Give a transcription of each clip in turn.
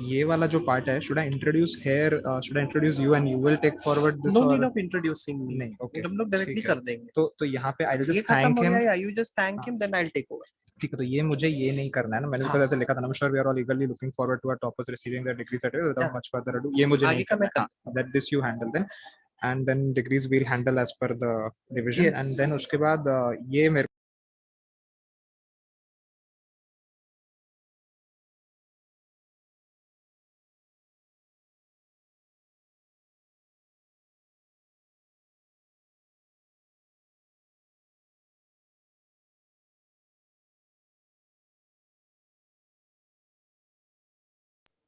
ये वाला जो पार्ट है, should I introduce you and you will take forward this, no need और ऑफ इंट्रोड्यूसिंग मी, नहीं? ओके, हम लोग डायरेक्टली ठीक है। कर देंगे। तो यहाँ पे आई विल ये जस्ट खत्म थैंक हो गया, हिम। या you just thank him then I will take over. ठीक है, तो ये मुझे ये नहीं करना है ना, मैंने बिकॉज हाँ ऐसे लिखा था ना, sure we are all eagerly looking forward to our toppers receiving their degree certificate without हाँ, much further ado, ये मुझे नहीं आगे का करना मैं है। कर हाँ, लेता हूँ। that this you handle then, and then degrees we'll handle as per the division, yes. and then उसके बाद ये मेरे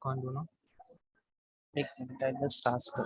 कौन बोला? एक minute, I just task.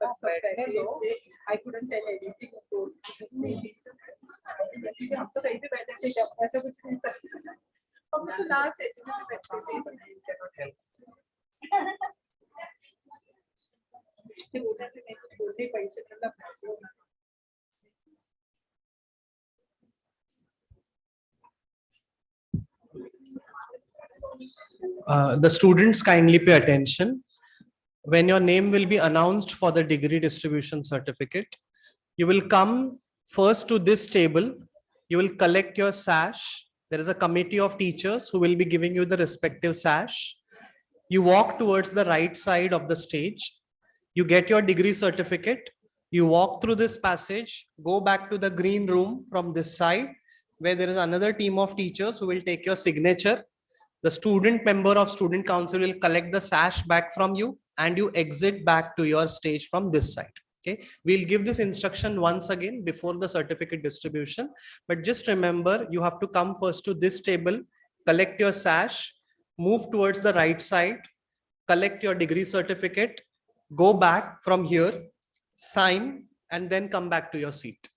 But I couldn't tell anything of those. हम तो कहीं पे बैठे थे जब ऐसा कुछ नहीं था हम तो लास्ट एज में बैठे थे ये बोलते थे मैं कुछ बोलने पैसे मतलब The students kindly pay attention. When your name will be announced for the degree distribution certificate, you will come first to this table. You will collect your sash. There is a committee of teachers who will be giving you the respective sash. You walk towards the right side of the stage. You get your degree certificate. You walk through this passage, go back to the green room from this side, where there is another team of teachers who will take your signature. The student member of student council will collect the sash back from you and you exit back to your stage from this side. Okay, we'll give this instruction once again before the certificate distribution, but just remember you have to come first to this table, collect your sash, move towards the right side, collect your degree certificate, go back from here, sign, and then come back to your seat.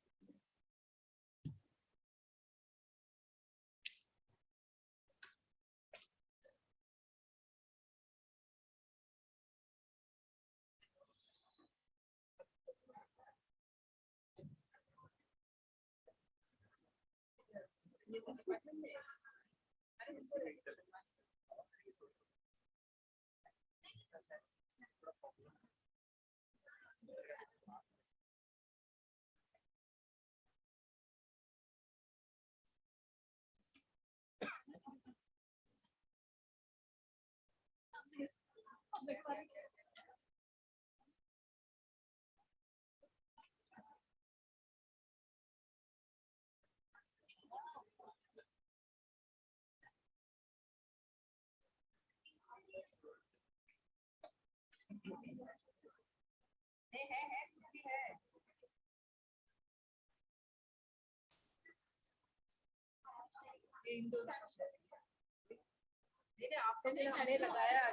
आपने हमें लगाया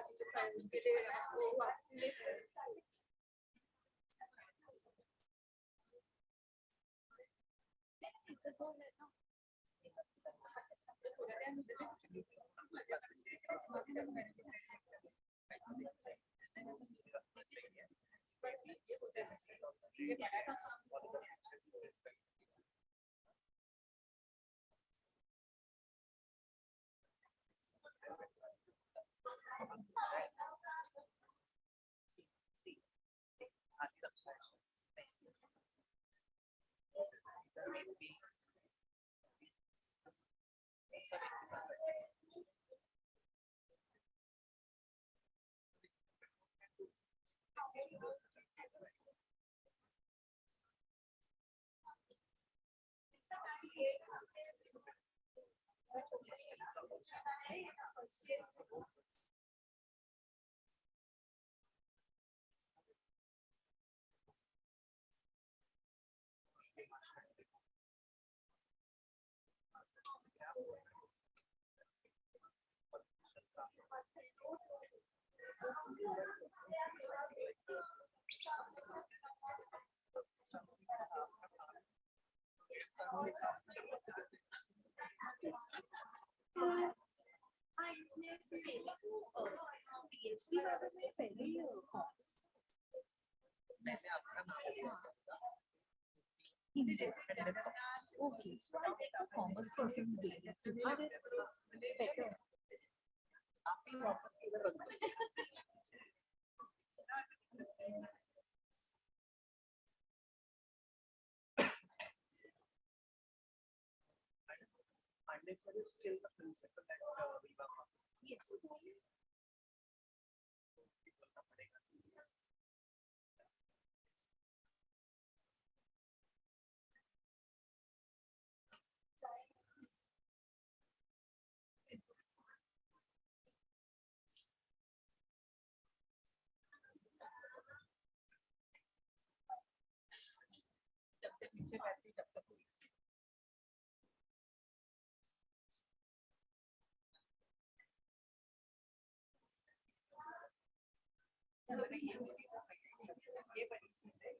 उनके लिए Okay, so I think a commerce person better. Still the principal at Yes. पीछे बैठती जब तक ये बड़ी चीज है।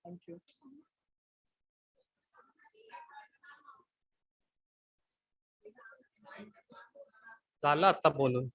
Thank you. झालं आता बोलून.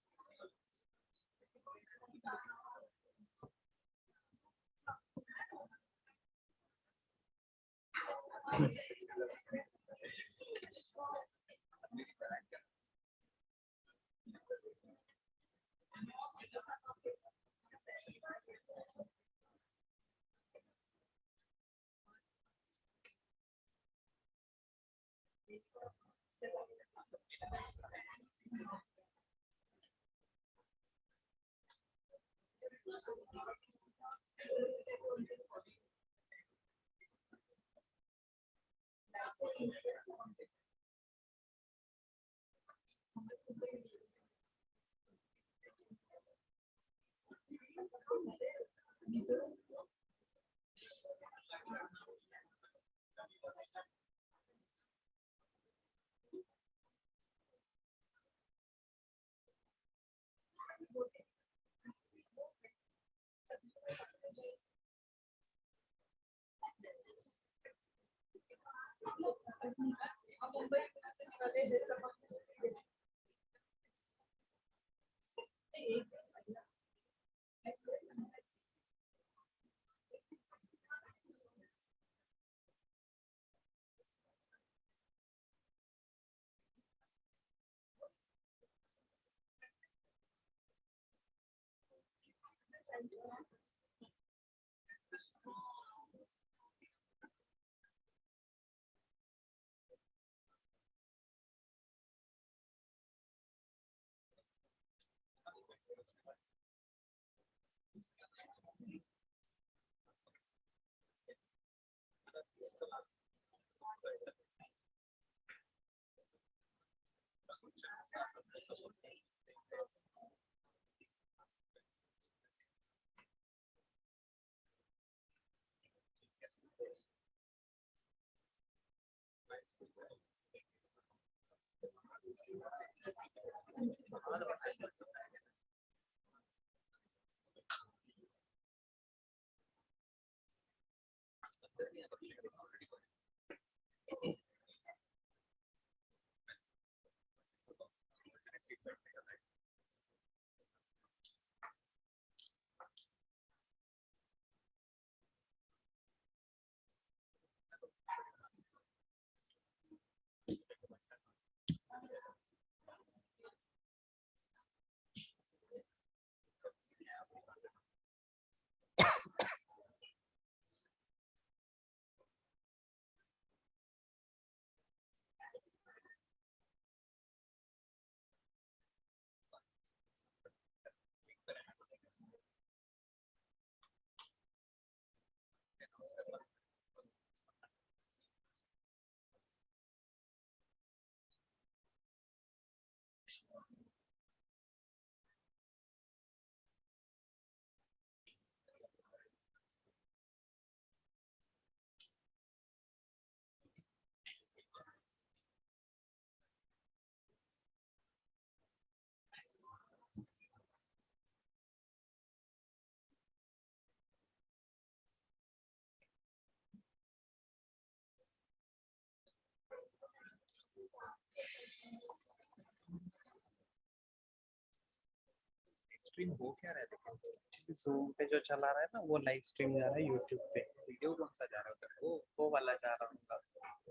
स्ट्रीम हो क्या रहा है लेकिन Zoom पे जो चला रहा है ना वो लाइव स्ट्रीम जा रहा है YouTube पे. वीडियो कौन सा जा रहा है उधर वो वाला जा रहा होगा.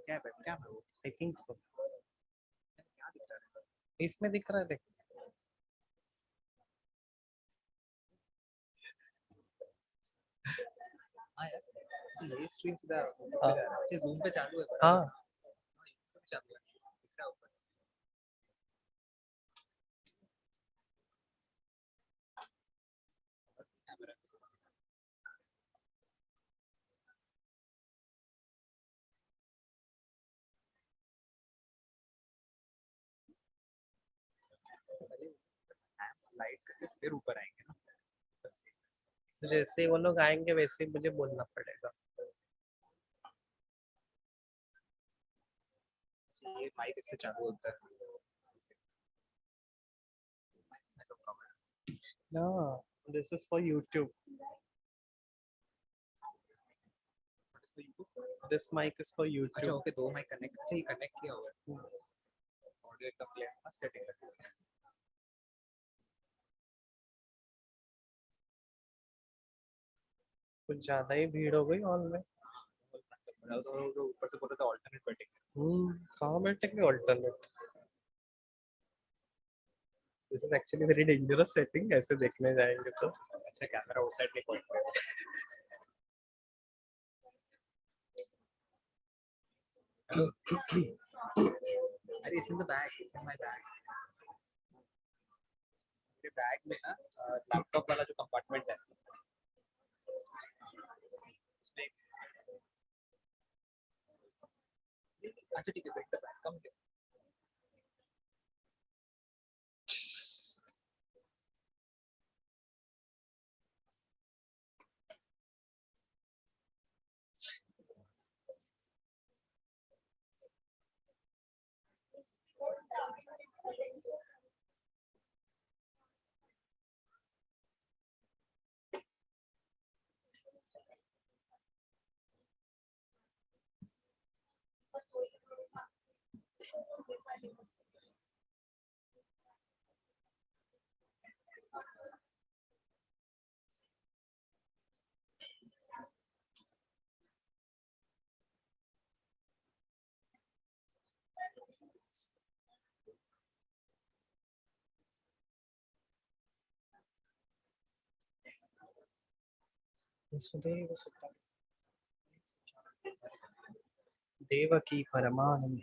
क्या है क्या है वो I think so. क्या दिख रहा है इसमें दिख रहा है देख. ये स्ट्रीम सीधा ऊपर जा रहा है। अच्छा जूम पे चालू है पर हाँ चालू है दिख रहा है ऊपर। कैमरा लाइट करके फिर ऊपर आएंगे ना। जैसे वो लोग आएंगे वैसे ही मुझे बोलना पड़ेगा। ये माइक इससे चालू होता है। No, this is for YouTube. This mic is for अच्छा YouTube. ओके दो माइक कनेक्ट। अच्छा ये कनेक्ट किया हुआ है ऑडियो एकदम क्लियर मस्त सेटिंग है। कुछ ज्यादा ही भीड़ हो गई हॉल में। तो ऊपर से बोला था ऑल्टरनेट बैटिंग। कहाँ बैठेंगे alternate? This is actually very dangerous setting, ऐसे देखने जाएंगे तो। अच्छा कैमरा उस साइड पे पॉइंट कर। अरे it's in the bag, it's in my bag. मेरे बैग में ना लैपटॉप वाला जो कंपार्टमेंट है उसमें। अच्छा ठीक है break the bag come. Vasudev सुतं देवकी परमानंद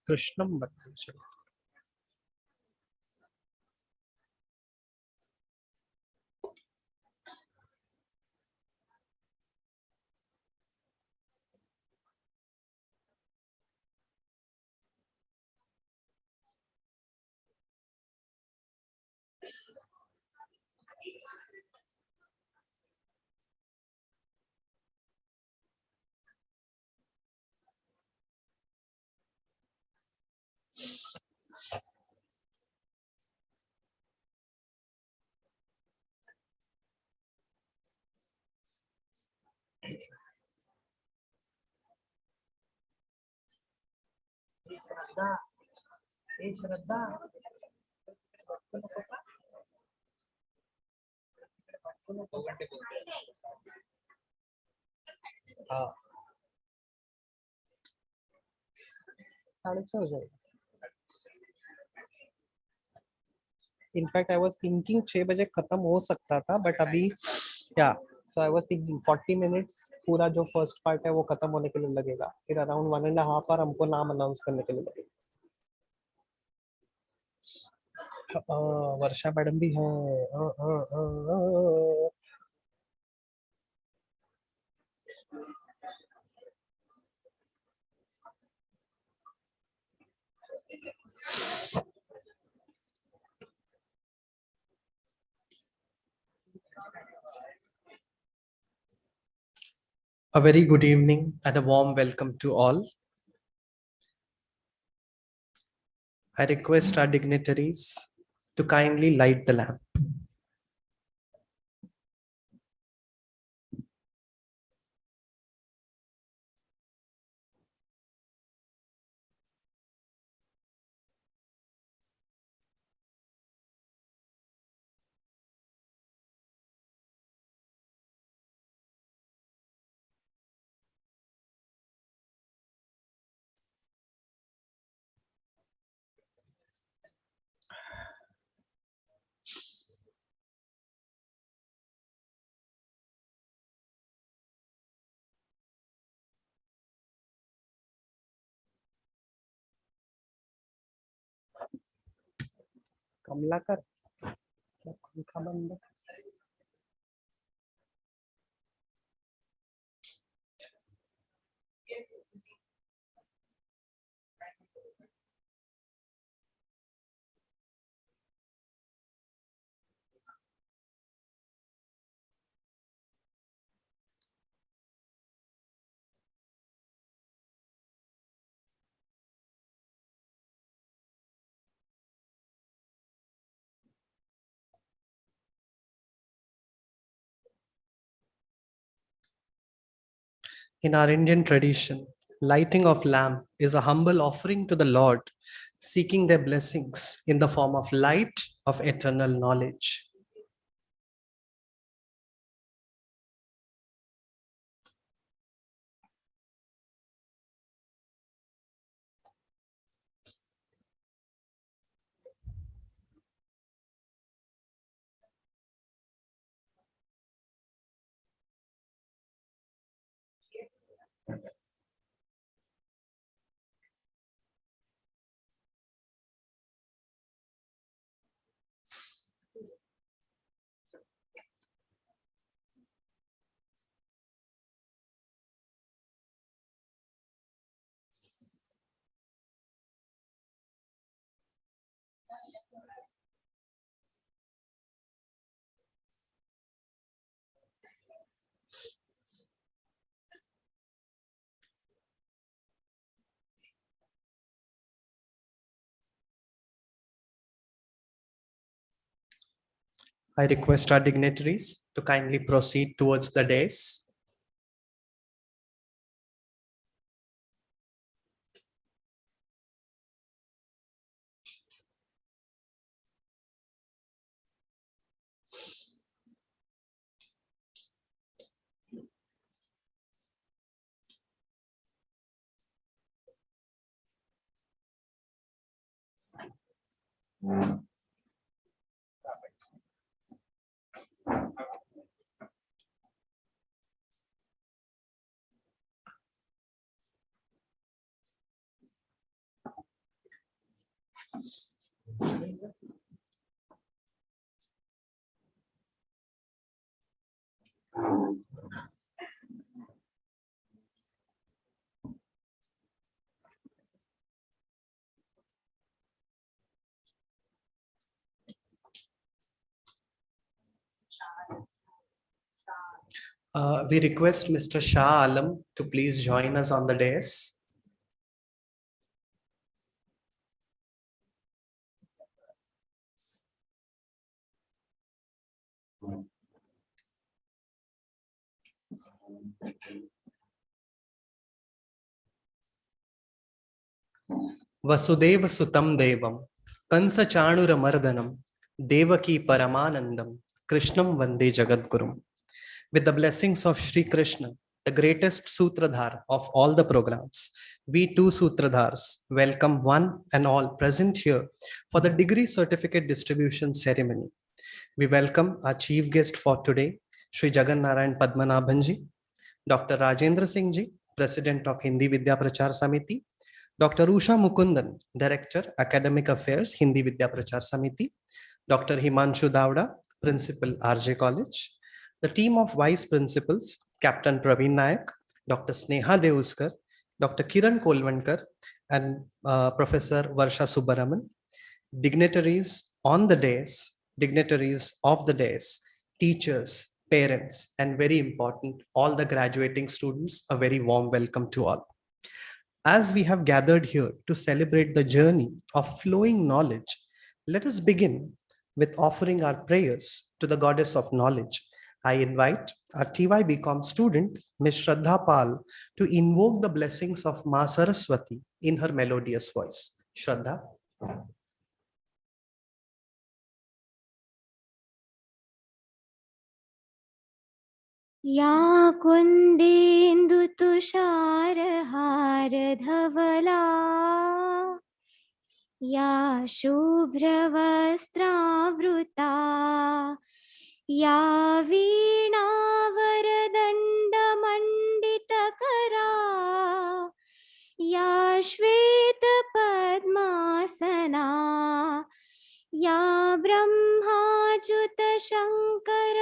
कृष्णं वन्दे जगद्गुरुं। श्रद्धा ए श्रद्धा दो घंटे बोलते हैं। हाँ 6:30 हो जाएगा। इनफैक्ट आई वाज थिंकिंग 6 बजे खत्म हो सकता था बट अभी या सो आई वाज थिंकिंग 40 मिनट्स पूरा जो फर्स्ट पार्ट है वो खत्म होने के लिए लगेगा, फिर अराउंड 1.5 आवर हमको नाम अनाउंस करने के लिए लगेगा। वर्षा मैडम भी है। A very good evening and a warm welcome to all. I request our dignitaries to kindly light the lamp. Kamlakar पंखा बंद कर. In our Indian tradition, lighting of lamp is a humble offering to the Lord, seeking their blessings in the form of light of eternal knowledge. I request our dignitaries to kindly proceed towards the dais. We request Mr. Shah Alam to please join us on the dais. Vasudeva Sutam Devam, Kansa Chanura Mardanam, Devaki Paramanandam, Krishnam Vande Jagadgurum. With the blessings of Sri Krishna, the greatest Sutradhar of all the programs, we two Sutradhars welcome one and all present here for the degree certificate distribution ceremony. We welcome our chief guest for today, Sri Jagan Narayan Padmanabhanji, Dr. Rajendra Singh Ji, President of Hindi Vidya Prachar Samiti, Dr. Usha Mukundan, Director, Academic Affairs, Hindi Vidya Prachar Samiti, Dr. Himanshu Davda, Principal, RJ College, the team of Vice Principals, Captain Praveen Nayak, Dr. Sneha Deuskar, Dr. Kiran Kolvankar, and Professor Varsha Subbaraman, dignitaries on the dais, dignitaries of the dais, teachers, parents, and very important, all the graduating students, a very warm welcome to all. As we have gathered here to celebrate the journey of flowing knowledge, let us begin with offering our prayers to the goddess of knowledge. I invite our TY BCom student, Ms. Shraddha Pal, to invoke the blessings of Ma Saraswati in her melodious voice. Shraddha. या कुन्देन्दुतुषारहारधवला या शुभ्रवस्त्रावृता या वीणावरदण्डमण्डितकरा या श्वेतपद्मासना या ब्रह्माच्युत शङ्कर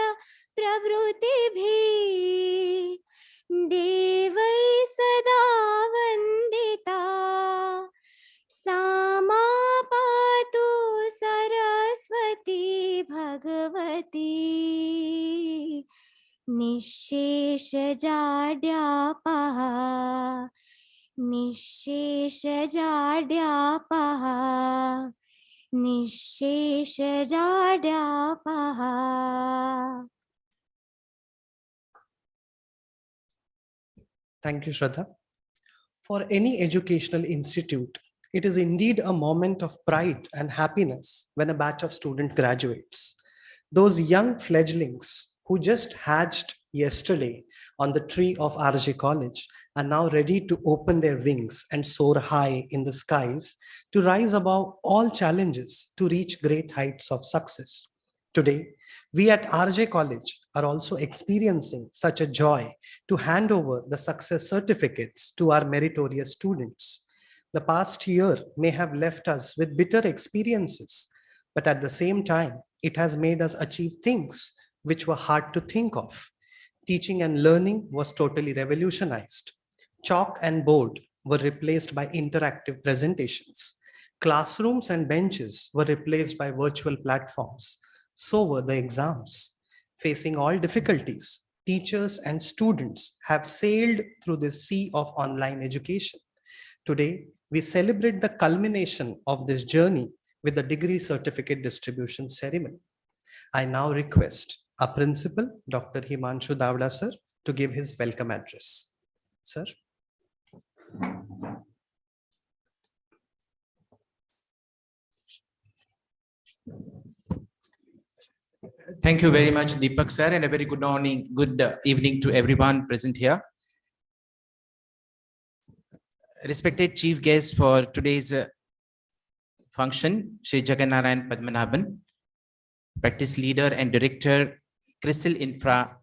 प्रभृतिभिः देवै सदा वन्दिता सा मा पातु Saraswati Bhagwati निःशेषजाड्यापः निःशेषजाड्यापः निःशेषजाड्यापः. Thank you, Shraddha. For any educational institute, it is indeed a moment of pride and happiness when a batch of students graduates. Those young fledglings who just hatched yesterday on the tree of RJ College are now ready to open their wings and soar high in the skies to rise above all challenges to reach great heights of success. Today, we at RJ College are also experiencing such a joy to hand over the success certificates to our meritorious students. The past year may have left us with bitter experiences, but at the same time, it has made us achieve things which were hard to think of. Teaching and learning was totally revolutionized. Chalk and board were replaced by interactive presentations. Classrooms and benches were replaced by virtual platforms. So were the exams. Facing all difficulties, teachers and students have sailed through this sea of online education. Today, we celebrate the culmination of this journey with the degree certificate distribution ceremony. I now request our principal, Dr. Himanshu Davda sir, to give his welcome address. Sir. Thank you very much, Deepak sir, and a very good morning, good evening to everyone present here. Respected chief guest for today's function, Shri Jagannarayan Padmanabhan, practice leader and director, Crystal Infra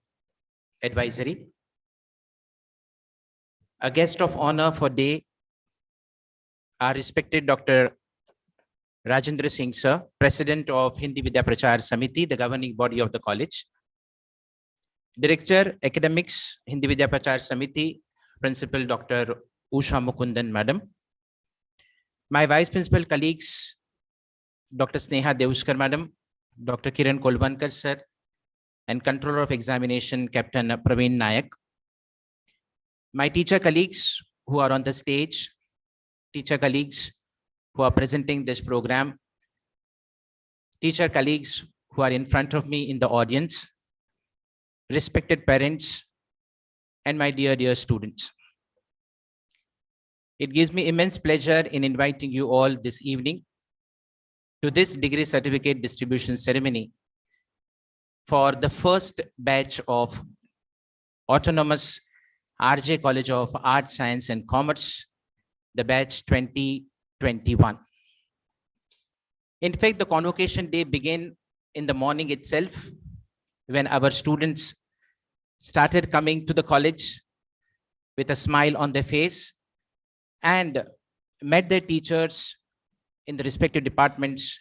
Advisory. A guest of honor for day, our respected Dr. Rajendra Singh sir, President of Hindi Vidya Prachar Samiti, the governing body of the college. Director, Academics, Hindi Vidya Prachar Samiti, Principal Dr. Usha Mukundan, Madam. My Vice Principal colleagues, Dr. Sneha Devuskar, Madam, Dr. Kiran Kolvankar, Sir, and Controller of Examination, Captain Praveen Nayak. My teacher colleagues who are on the stage, teacher colleagues who are presenting this program, teacher colleagues who are in front of me in the audience, respected parents, and my dear students. It gives me immense pleasure in inviting you all this evening to this degree certificate distribution ceremony for the first batch of Autonomous RJ College of Arts, Science and Commerce, the batch 2021. In fact, the convocation day began in the morning itself when our students started coming to the college with a smile on their face and met their teachers in the respective departments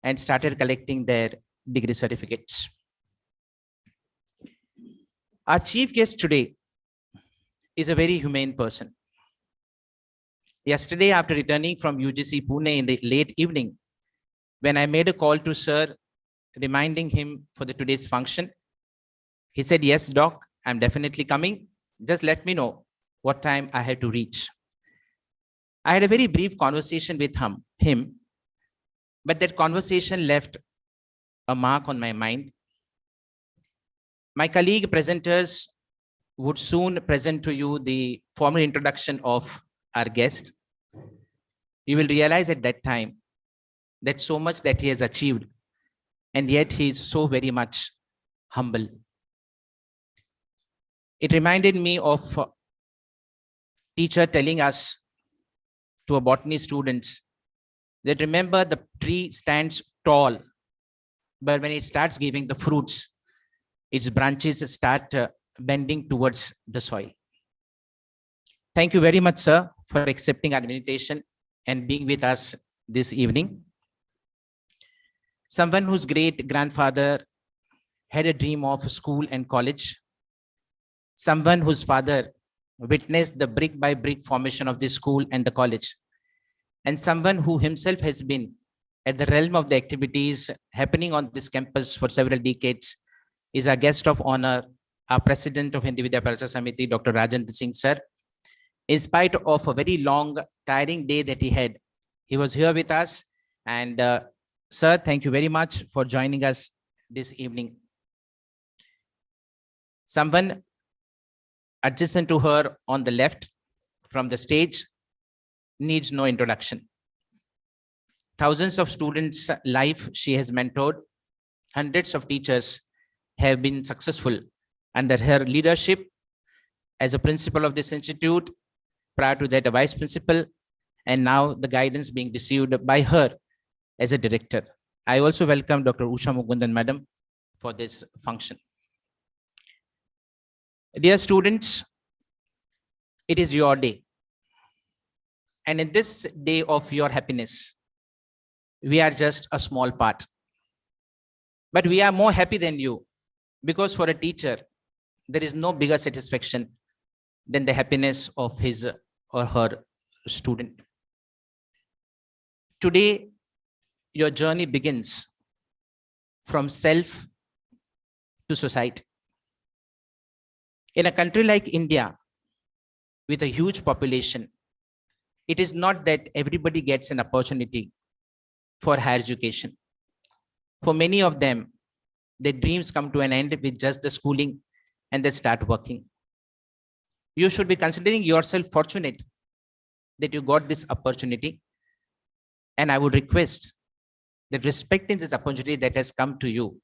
and started collecting their degree certificates. Our chief guest today is a very humane person. Yesterday, after returning from UGC Pune in the late evening, when I made a call to sir, reminding him for the today's function, he said, "Yes, doc, I'm definitely coming. Just let me know what time I have to reach." I had a very brief conversation with him, but that conversation left a mark on my mind. My colleague presenters would soon present to you the formal introduction of our guest. You will realize at that time that so much that he has achieved, and yet he is so very much humble. It reminded me of a teacher telling us to a botany students that remember the tree stands tall, but when it starts giving the fruits, its branches start bending towards the soil. Thank you very much, sir, for accepting our invitation and being with us this evening. someone whose great grandfather had a dream of school and college, someone whose father witnessed the brick by brick formation of the school and the college, and someone who himself has been at the realm of the activities happening on this campus for several decades, is our guest of honor, our president of Hindi Vidya Prachar Samiti, Dr. Rajendra Singh sir. In spite of a very long, tiring day that he had, he was here with us. And sir, thank you very much for joining us this evening. Someone adjacent to her on the left from the stage needs no introduction. Thousands of students' life she has mentored. Hundreds of teachers have been successful under her leadership as a principal of this institute, prior to that a vice principal, and now the guidance being received by her as a director. I also welcome Dr. Usha Mukundan Madam for this function. Dear students, it is your day. And in this day of your happiness, we are just a small part. But we are more happy than you, because for a teacher, there is no bigger satisfaction than the happiness of his or her student. Today, your journey begins from self to society. In a country like India, with a huge population, it is not that everybody gets an opportunity for higher education. For many of them, their dreams come to an end with just the schooling and they start working. You should be considering yourself fortunate that you got this opportunity. And I would request that, respecting this opportunity that has come to you,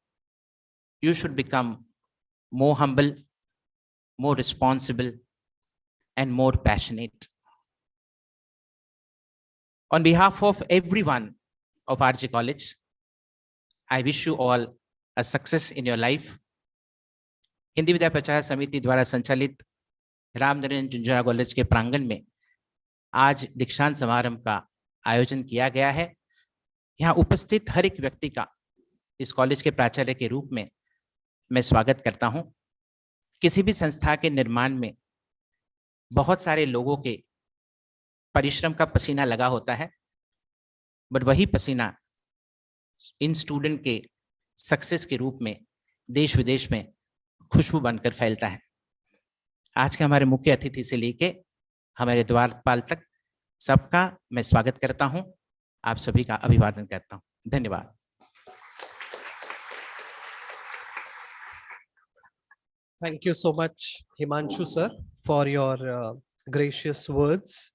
you should become more humble, more responsible, and more passionate. On behalf of everyone of RJ College, I wish you all a success in your life. Hindi विद्या प्रचार समिति द्वारा संचालित Ramnarayan Jhunjhunwala college के प्रांगण में आज दीक्षांत समारोह का आयोजन किया गया है। यहाँ उपस्थित हर एक व्यक्ति का इस कॉलेज के प्राचार्य के रूप में मैं स्वागत करता हूं। किसी भी संस्था के निर्माण में बहुत सारे लोगों के परिश्रम का पसीना लगा होता है, बट वही पसीना इन स्टूडेंट के सक्सेस के रूप में देश विदेश में खुशबू बनकर फैलता है। आज के हमारे मुख्य अतिथि से लेके हमारे द्वारपाल तक सबका मैं स्वागत करता हूं, आप सभी का अभिवादन करता हूं। धन्यवाद। Thank you so much, Himanshu sir, for your gracious words.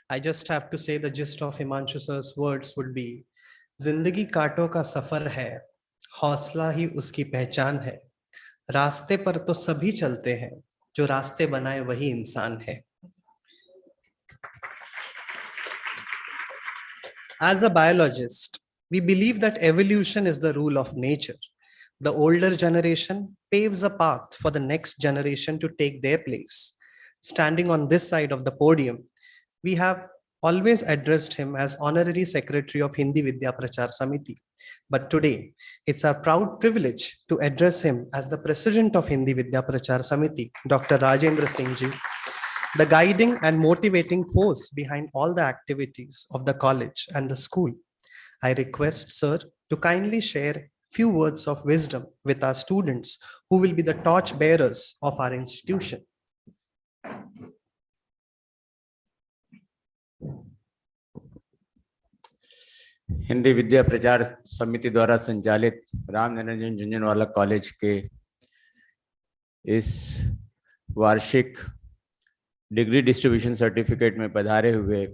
I just have to say the gist of Himanshu sir's words would be, जिंदगी कांटों का सफर है, हौसला ही उसकी पहचान है, रास्ते पर तो सभी चलते हैं, जो रास्ते बनाए वही इंसान है। As a biologist, we believe that evolution is the rule of nature. The older generation paves a path for the next generation to take their place. Standing on this side of the podium, we have always addressed him as Honorary Secretary of Hindi Vidya Prachar Samiti. But today, it's our proud privilege to address him as the President of Hindi Vidya Prachar Samiti, Dr. Rajendra Singh ji, the guiding and motivating force behind all the activities of the college and the school. I request sir to kindly share few words of wisdom with our students who will be the torch bearers of our institution. Hindi विद्या प्रचार समिति द्वारा संचालित Ramnarayan Jhunjhunwala college के इस वार्षिक degree distribution certificate में पधारे हुए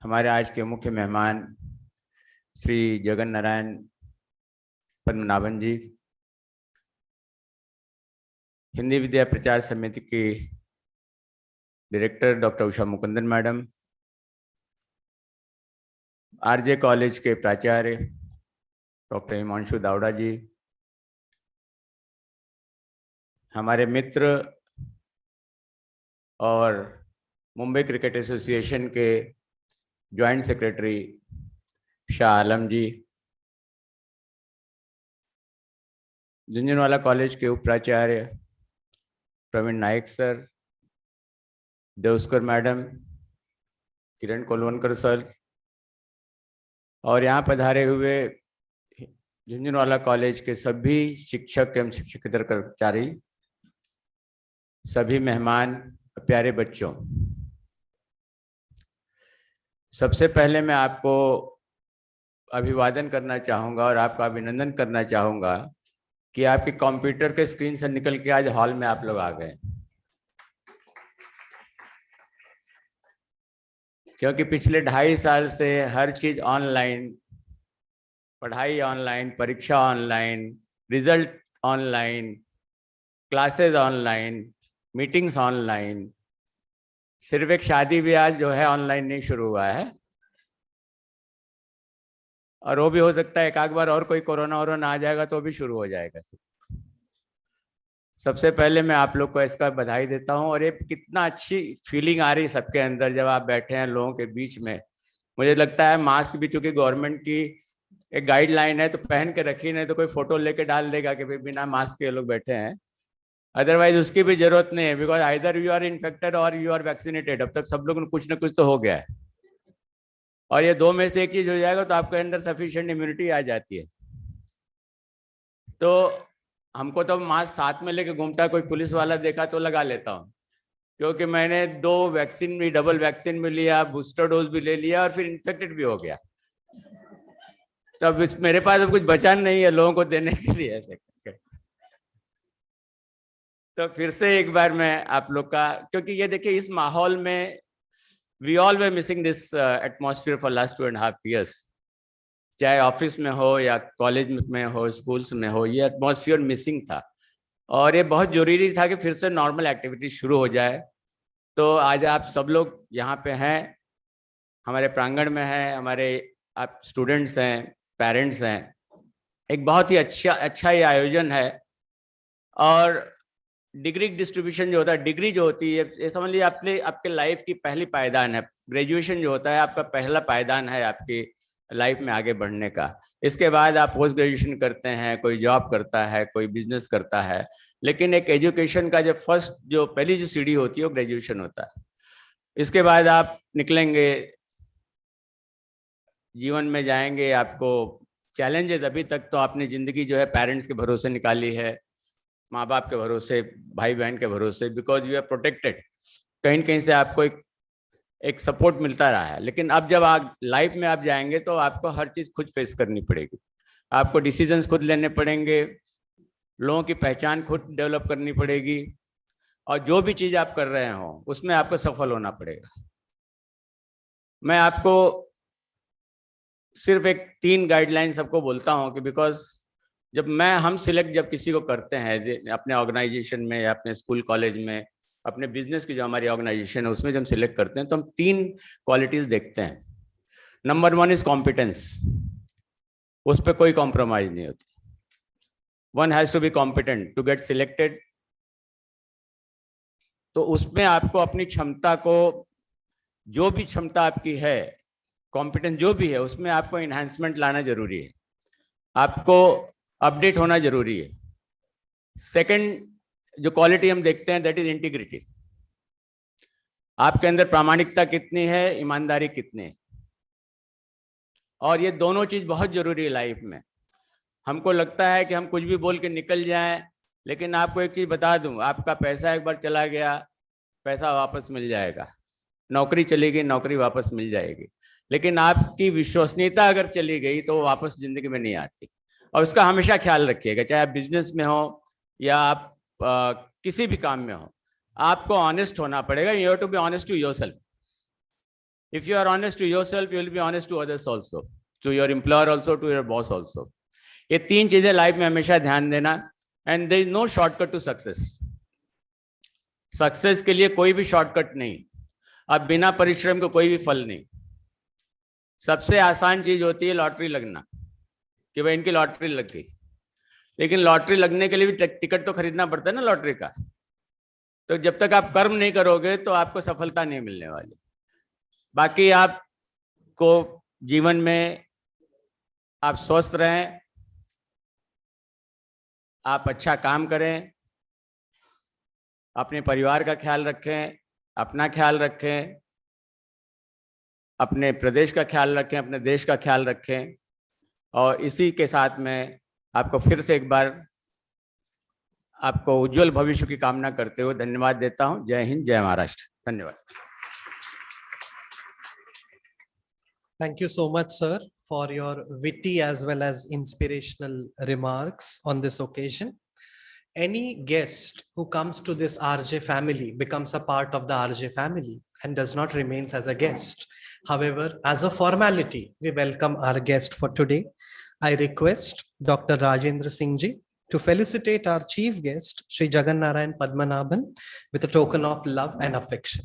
हमारे आज के मुख्य मेहमान श्री जगन नारायण पद्मनाभन जी, हिंदी विद्या प्रचार समिति की director doctor Usha Mukundan madam, RJ college के प्राचार्य डॉक्टर हिमांशु दावड़ा जी, हमारे मित्र और मुंबई क्रिकेट एसोसिएशन के जॉइंट सेक्रेटरी शाह आलम जी, झुंझुनवाला कॉलेज के उपाचार्य प्रवीण नायक सर, देवस्कर मैडम, किरण कोलवनकर सर और यहाँ पधारे हुए झुंझुनवाला कॉलेज के सभी शिक्षक एवं शिक्षकेतर कर्मचारी, सभी मेहमान, प्यारे बच्चों, सबसे पहले मैं आपको अभिवादन करना चाहूँगा और आपका अभिनंदन करना चाहूँगा कि आपके कंप्यूटर के स्क्रीन से निकल के आज हॉल में आप लोग आ गए, क्योंकि पिछले 2.5 साल से हर चीज ऑनलाइन, पढ़ाई ऑनलाइन, परीक्षा online, result online, classes online, meetings online, सिर्फ एक शादी ब्याह जो है ऑनलाइन नहीं शुरू हुआ है, और वो भी हो सकता है एक आध बार और कोई कोरोना वोरोना आ जाएगा तो भी शुरू हो जाएगा। सबसे पहले मैं आप लोग को इसका बधाई देता हूं, और ये कितना अच्छी फीलिंग आ रही है सबके अंदर जब आप बैठे हैं लोगों के बीच में। मुझे लगता है मास्क भी चूंकि गवर्नमेंट की एक गाइडलाइन है तो पहन के रखी, नहीं तो कोई फोटो लेके डाल देगा कि भाई बिना मास्क के लोग बैठे हैं, अदरवाइज उसकी भी जरूरत नहीं है, because either you are infected और यू आर वैक्सीनेटेड। अब तक सब लोग कुछ ना कुछ तो हो गया है, और ये दो में से एक चीज हो जाएगा तो आपके अंदर सफिशिएंट इम्यूनिटी आ जाती है। तो हमको तो मास्क साथ में लेके घूमता, कोई पुलिस वाला देखा तो लगा लेता हूँ, क्योंकि मैंने 2 वैक्सीन भी, डबल वैक्सीन भी लिया, बूस्टर डोज भी ले लिया और फिर इन्फेक्टेड भी हो गया। तो अब मेरे पास अब कुछ बचा नहीं है लोगों को देने के लिए ऐसे करके। तो फिर से एक बार मैं आप लोग का, क्योंकि ये देखिए इस माहौल में we all were missing this atmosphere for last 2.5 years, चाहे ऑफिस में हो या कॉलेज में हो, स्कूल्स में हो, ये एटमॉस्फेयर मिसिंग था, और ये बहुत जरूरी था कि फिर से नॉर्मल एक्टिविटी शुरू हो जाए। तो आज आप सब लोग यहाँ पे हैं, हमारे प्रांगण में हैं, हमारे आप स्टूडेंट्स हैं, पेरेंट्स हैं, एक बहुत ही अच्छा ये आयोजन है। और डिग्री डिस्ट्रीब्यूशन जो होता है, डिग्री जो होती है, ये समझ लीजिए आपके लाइफ की पहली पायदान है। ग्रेजुएशन जो होता है आपका पहला पायदान है आपकी लाइफ में आगे बढ़ने का। इसके बाद आप पोस्ट ग्रेजुएशन करते हैं, कोई जॉब करता है, कोई बिजनेस करता है, लेकिन एक एजुकेशन का जो पहली जो सीढ़ी होती है वो ग्रेजुएशन होता है। इसके बाद आप निकलेंगे, जीवन में जाएंगे, आपको चैलेंजेस, अभी तक तो आपने जिंदगी जो है पेरेंट्स के भरोसे निकाली है, माँ बाप के भरोसे, भाई बहन के भरोसे, बिकॉज यू आर प्रोटेक्टेड, कहीं कहीं से आपको एक सपोर्ट मिलता रहा है। लेकिन अब जब आप लाइफ में आप जाएंगे तो आपको हर चीज खुद फेस करनी पड़ेगी, आपको डिसीजंस खुद लेने पड़ेंगे, लोगों की पहचान खुद डेवलप करनी पड़ेगी, और जो भी चीज आप कर रहे हो उसमें आपको सफल होना पड़ेगा। मैं आपको सिर्फ एक 3 गाइडलाइन सबको बोलता हूँ कि बिकॉज हम सिलेक्ट जब किसी को करते हैं अपने ऑर्गेनाइजेशन में या अपने स्कूल कॉलेज में, अपने बिजनेस की जो हमारी ऑर्गेनाइजेशन है उसमें जब हम सिलेक्ट करते हैं तो हम 3 क्वालिटीज देखते हैं। नंबर 1 इज कॉम्पिटेंस, उस पर कोई कॉम्प्रोमाइज नहीं होती। One has to be competent to get selected. तो उसमें आपको अपनी क्षमता को, जो भी क्षमता आपकी है, कॉम्पिटेंस जो भी है, उसमें आपको इन्हांसमेंट लाना जरूरी है, आपको अपडेट होना जरूरी है। सेकंड जो क्वालिटी हम देखते हैं दैट इज इंटीग्रिटी, आपके अंदर प्रामाणिकता कितनी है, ईमानदारी कितनी है, और ये दोनों चीज बहुत जरूरी है लाइफ में। हमको लगता है कि हम कुछ भी बोल के निकल जाएं, लेकिन आपको एक चीज बता दूं, आपका पैसा एक बार चला गया, पैसा वापस मिल जाएगा, नौकरी चली गई, नौकरी वापस मिल जाएगी, लेकिन आपकी विश्वसनीयता अगर चली गई तो वापस जिंदगी में नहीं आती। और उसका हमेशा ख्याल रखिएगा, चाहे आप बिजनेस में हो या आप किसी भी काम में हो, आपको ऑनेस्ट होना पड़ेगा। You have to be honest to yourself. If you are honest to yourself, you will be honest to others also, to your employer also, to your boss also. ये 3 चीजें लाइफ में हमेशा ध्यान देना। And there is no shortcut to success. Success के लिए कोई भी शॉर्टकट नहीं, अब बिना परिश्रम को कोई भी फल नहीं। सबसे आसान चीज होती है लॉटरी लगना, कि भाई इनकी लॉटरी लग गई, लेकिन लॉटरी लगने के लिए भी टिकट तो खरीदना पड़ता है ना लॉटरी का। तो जब तक आप कर्म नहीं करोगे तो आपको सफलता नहीं मिलने वाली। बाकी आपको जीवन में आप स्वस्थ रहें, आप अच्छा काम करें, अपने परिवार का ख्याल रखें, अपना ख्याल रखें, अपने प्रदेश का ख्याल रखें, अपने देश का ख्याल रखें। और इसी के साथ में आपको फिर से एक बार आपको उज्जवल भविष्य की कामना करते हुए धन्यवाद देता हूं। जय हिंद, जय महाराष्ट्र। धन्यवाद। Thank you so much, sir, for your witty as well as inspirational remarks on this occasion. Any guest who comes to this RJ family becomes a part of the RJ family and does not remain as a guest. However, as a formality, we welcome our guest for today. I request Dr. Rajendra Singh ji to felicitate our chief guest, Sri Jagannarayan Padmanabhan, with a token of love and affection.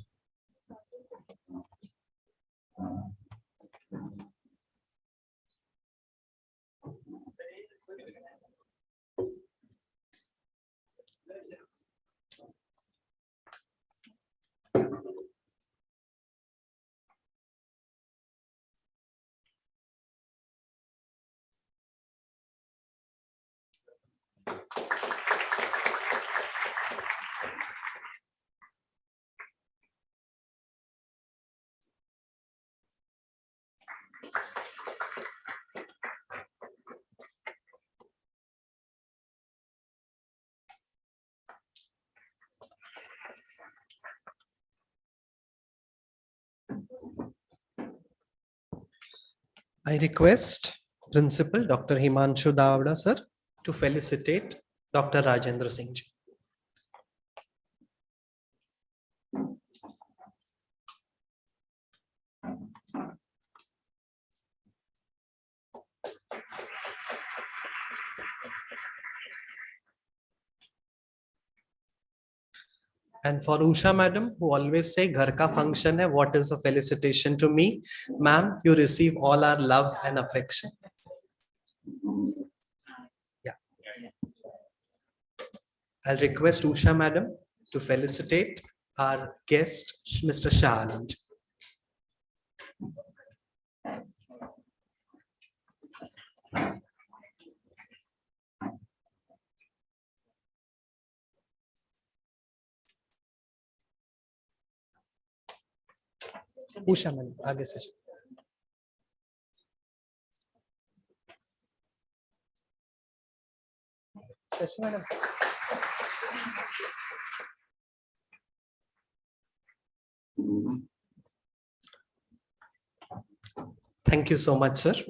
I request Principal Dr. Himanshu Davda, sir, to felicitate Dr. Rajendra Singh ji. And for Usha madam, who always say ghar ka function hai, what is a felicitation to me? Ma'am, you receive all our love and affection. Yeah. I'll request Usha madam to felicitate our guest, Mr. Shah Alam ji. Usha madam आगे से Shashi madam thank you so much sir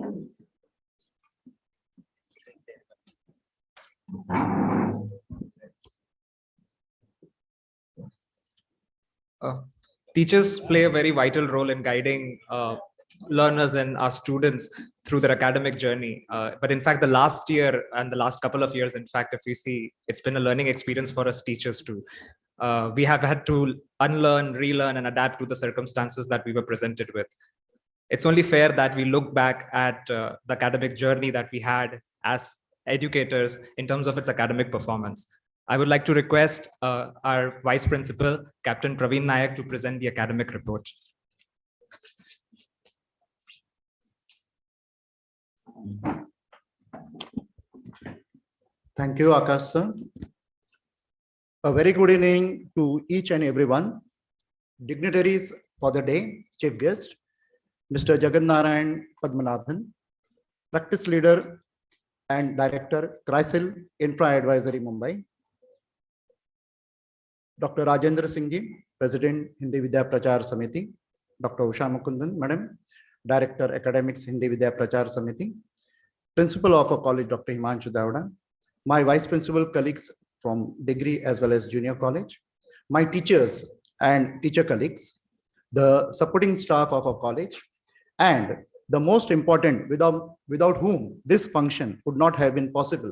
Teachers play a very vital role in guiding learners and our students through their academic journey. But in fact, the last year and the last couple of years, in fact, if we see, it's been a learning experience for us teachers too. We have had to unlearn, relearn, and adapt to the circumstances that we were presented with. It's only fair that we look back at the academic journey that we had as educators in terms of its academic performance. I would like to request our Vice Principal, Captain Praveen Nayak, to present the academic report. Thank you, Akash sir. A very good evening to each and everyone. Dignitaries for the day, Chief Guest, Mr. Jagannarayan Padmanabhan, Practice Leader and Director, CRISIL Infra Advisory, Mumbai. Dr. Rajendra Singh ji, President, Hindi Vidya Prachar Samiti. Dr. Usha Mukundan, Madam, Director, Academics, Hindi Vidya Prachar Samiti. Principal of a college, Dr. Himanshu Davda. My Vice Principal colleagues from degree as well as junior college. My teachers and teacher colleagues. The supporting staff of a college. And the most important, without whom this function would not have been possible,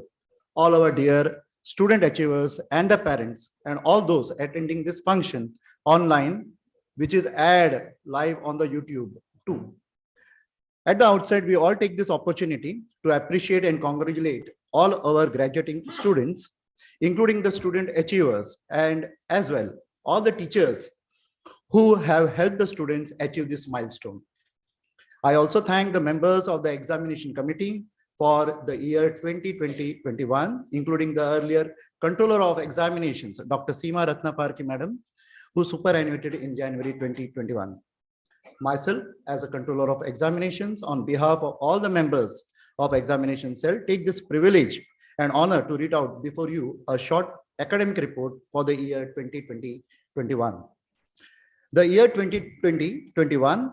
all our dear student achievers and the parents and all those attending this function online, which is aired live on the YouTube too. At the outset, we all take this opportunity to appreciate and congratulate all our graduating students, including the student achievers and as well all the teachers who have helped the students achieve this milestone. I also thank the members of the examination committee for the year 2020-21, including the earlier Controller of Examinations, Dr. Seema Ratnaparki Madam, who superannuated in January 2021. Myself, as a Controller of Examinations, on behalf of all the members of Examination Cell, take this privilege and honor to read out before you a short academic report for the year 2020-21. The year 2020-21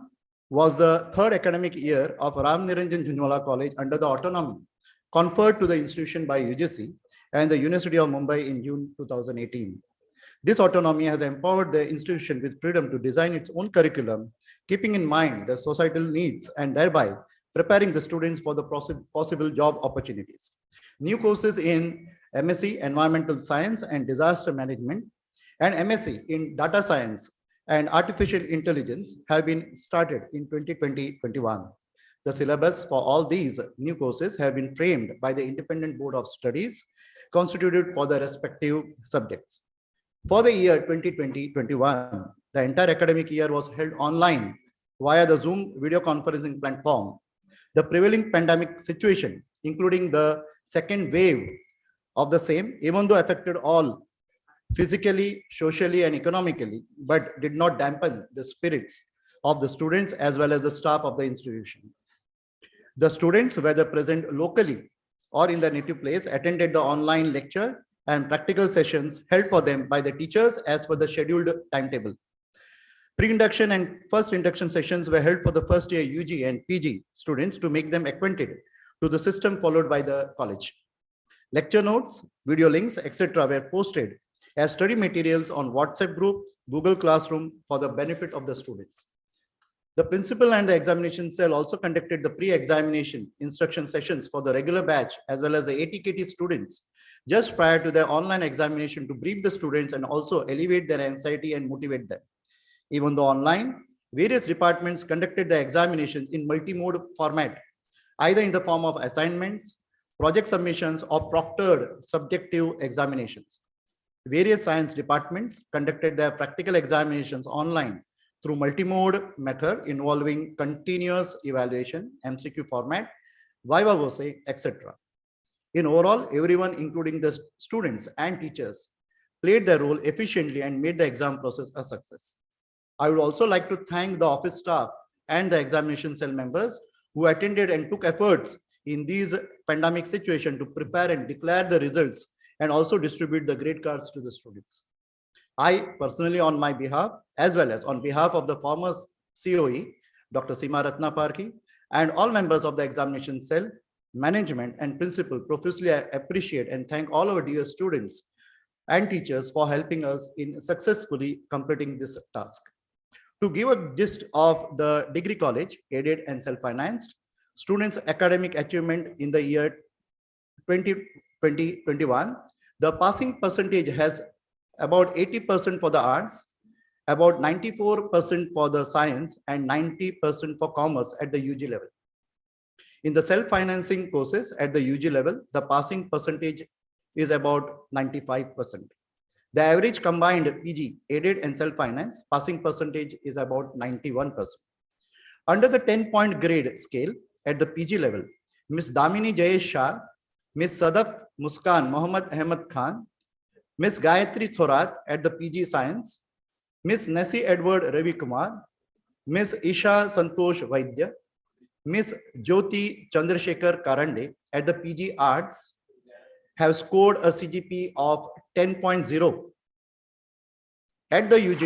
was the third academic year of Ram Niranjan Jhunwala College under the autonomy conferred to the institution by UGC and the University of Mumbai in June 2018. This autonomy has empowered the institution with freedom to design its own curriculum, keeping in mind the societal needs and thereby preparing the students for the possible job opportunities. New courses in MSc Environmental Science and Disaster Management and MSc in Data Science and Artificial Intelligence have been started in 2020-21. The syllabus for all these new courses have been framed by the Independent Board of Studies constituted for the respective subjects. For the year 2020-21, the entire academic year was held online via the Zoom video conferencing platform. The prevailing pandemic situation, including the second wave of the same, even though affected all physically, socially, and economically, but did not dampen the spirits of the students as well as the staff of the institution. The students, whether present locally or in their native place, attended the online lecture and practical sessions held for them by the teachers as per the scheduled timetable. Pre-induction and first induction sessions were held for the first year UG and PG students to make them acquainted to the system followed by the college. Lecture notes, video links, etc. were posted as study materials on WhatsApp group, Google Classroom for the benefit of the students. The principal and the examination cell also conducted the pre-examination instruction sessions for the regular batch as well as the ATKT students just prior to their online examination to brief the students and also elevate their anxiety and motivate them. Even though online, various departments conducted the examinations in multi-mode format, either in the form of assignments, project submissions, or proctored subjective examinations. Various science departments conducted their practical examinations online through multi-mode method involving continuous evaluation, MCQ format, viva voce, etc. In overall, everyone, including the students and teachers, played their role efficiently and made the exam process a success. I would also like to thank the office staff and the examination cell members who attended and took efforts in these pandemic situation to prepare and declare the results and also distribute the grade cards to the students. I personally, on my behalf, as well as on behalf of the former COE, Dr. Seema Ratnaparki, and all members of the examination cell, management and principal profusely appreciate and thank all our dear students and teachers for helping us in successfully completing this task. To give a gist of the degree college, aided and self-financed, students' academic achievement in the year 2020-21, the passing percentage has about 80% for the arts, about 94% for the science, and 90% for commerce at the UG level. In the self-financing courses at the UG level, the passing percentage is about 95%. The average combined PG, aided and self-finance, passing percentage is about 91%. Under the 10-point grade scale at the PG level, Ms. Damini Jayesh Shah, Ms. Sadaf Muskan Mohammad Ahmed Khan, Ms. Gayatri Thorat at the PG Science, Ms. Nessie Edward Ravi Kumar, Ms. Isha Santosh Vaidya, Ms. Jyoti Chandrasekhar Karande at the PG Arts have scored a CGP of 10.0. At the UG